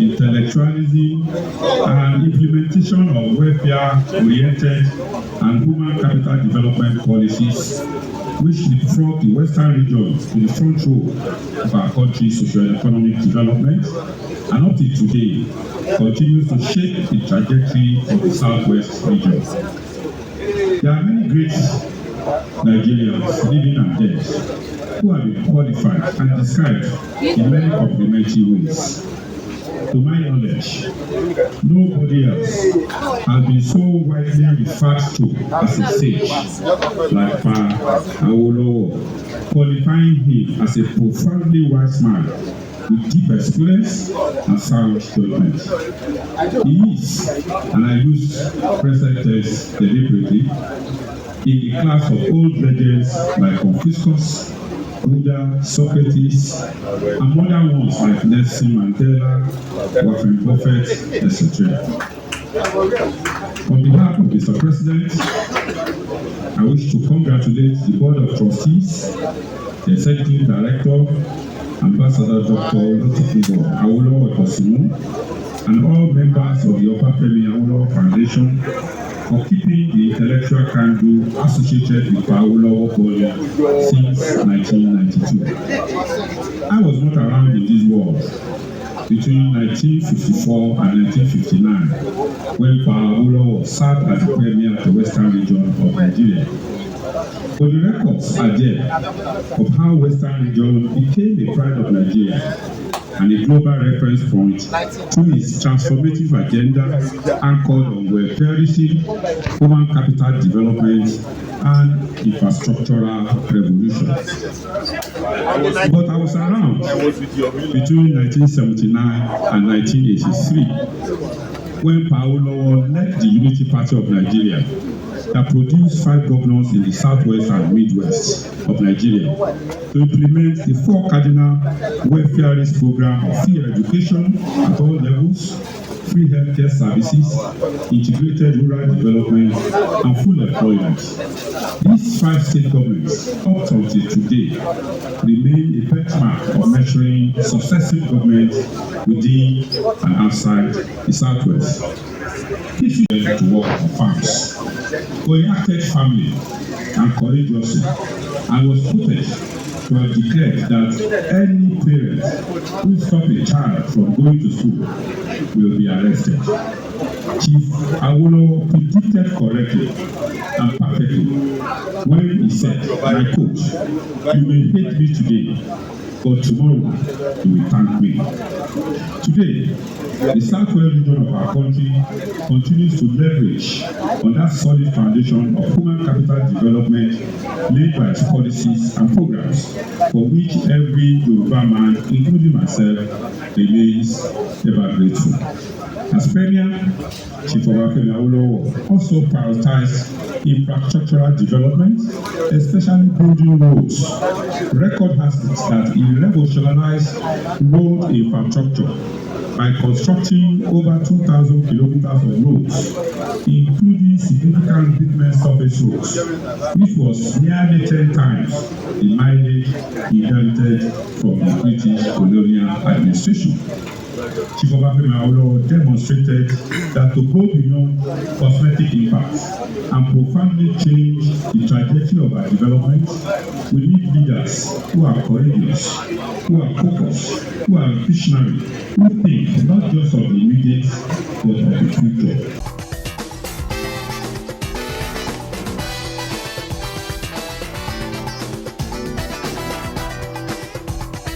intellectualism, and implementation of welfare-oriented and human capital development policies, which leapfrog the Western region to the front row of our country's socio-economic development, and up to today continues to shape the trajectory of the Southwest region. There are many great Nigerians, living and dead, who have been qualified and described in many complimentary ways. To my knowledge, nobody else has been so widely referred to as a sage like Awolowo, qualifying him as a profoundly wise man with deep experience and sound judgment. He is, and I use present tense deliberately, in the class of old legends like Confucius, Buddha, Socrates, and modern ones like Nelson Mandela, Warren Buffett, etc. On behalf of Mr. President, I wish to congratulate the Board of Trustees, the Executive Director, Ambassador Dr. Awolowo Ekosimu, and all members of the Obafemi Awolowo Foundation for keeping the intellectual candle associated with Awolowo body since 1992. I was not around in this world between 1954 and 1959 when Awolowo served as the Premier of the Western region of Nigeria. But the records are there of how Western region became a pride of Nigeria and a global reference point through its transformative agenda anchored on welfareism, human capital development, and infrastructural revolution. But I was around between 1979 and 1983 when Awolowo led the Unity Party of Nigeria that produced 5 governors in the Southwest and Midwest of Nigeria to implement the 4 cardinal welfareist program of free education at all levels, free healthcare services, integrated rural development, and full employment. These 5 state governments, up until today, remain a benchmark of measuring successive governments within and outside the Southwest. This is to work on farms. For a active family and courageously, I was quoted to have declared that any parent who stops a child from going to school will be arrested. Chief Awolowo predicted correctly and perfectly when he said, "My coach, you may hate me today, but tomorrow you will thank me." Today, the Southwest region of our country continues to leverage on that solid foundation of human capital development laid by its policies and programs, for which every Yoruba man, including myself, remains ever grateful. As Premier, Chief Obafemi Awolowo also prioritized infrastructural development, especially building roads. Record has it that he revolutionized road infrastructure by constructing over 2,000 kilometers of roads, including significant bitumen surface roads, which was nearly 10 times the mileage inherited from the British colonial administration. Chief Obafemi Awolowo demonstrated that to go beyond cosmetic impacts and profoundly change the trajectory of our development, we need leaders who are courageous, who are focused, who are visionary, who think not just of the immediate but of the future.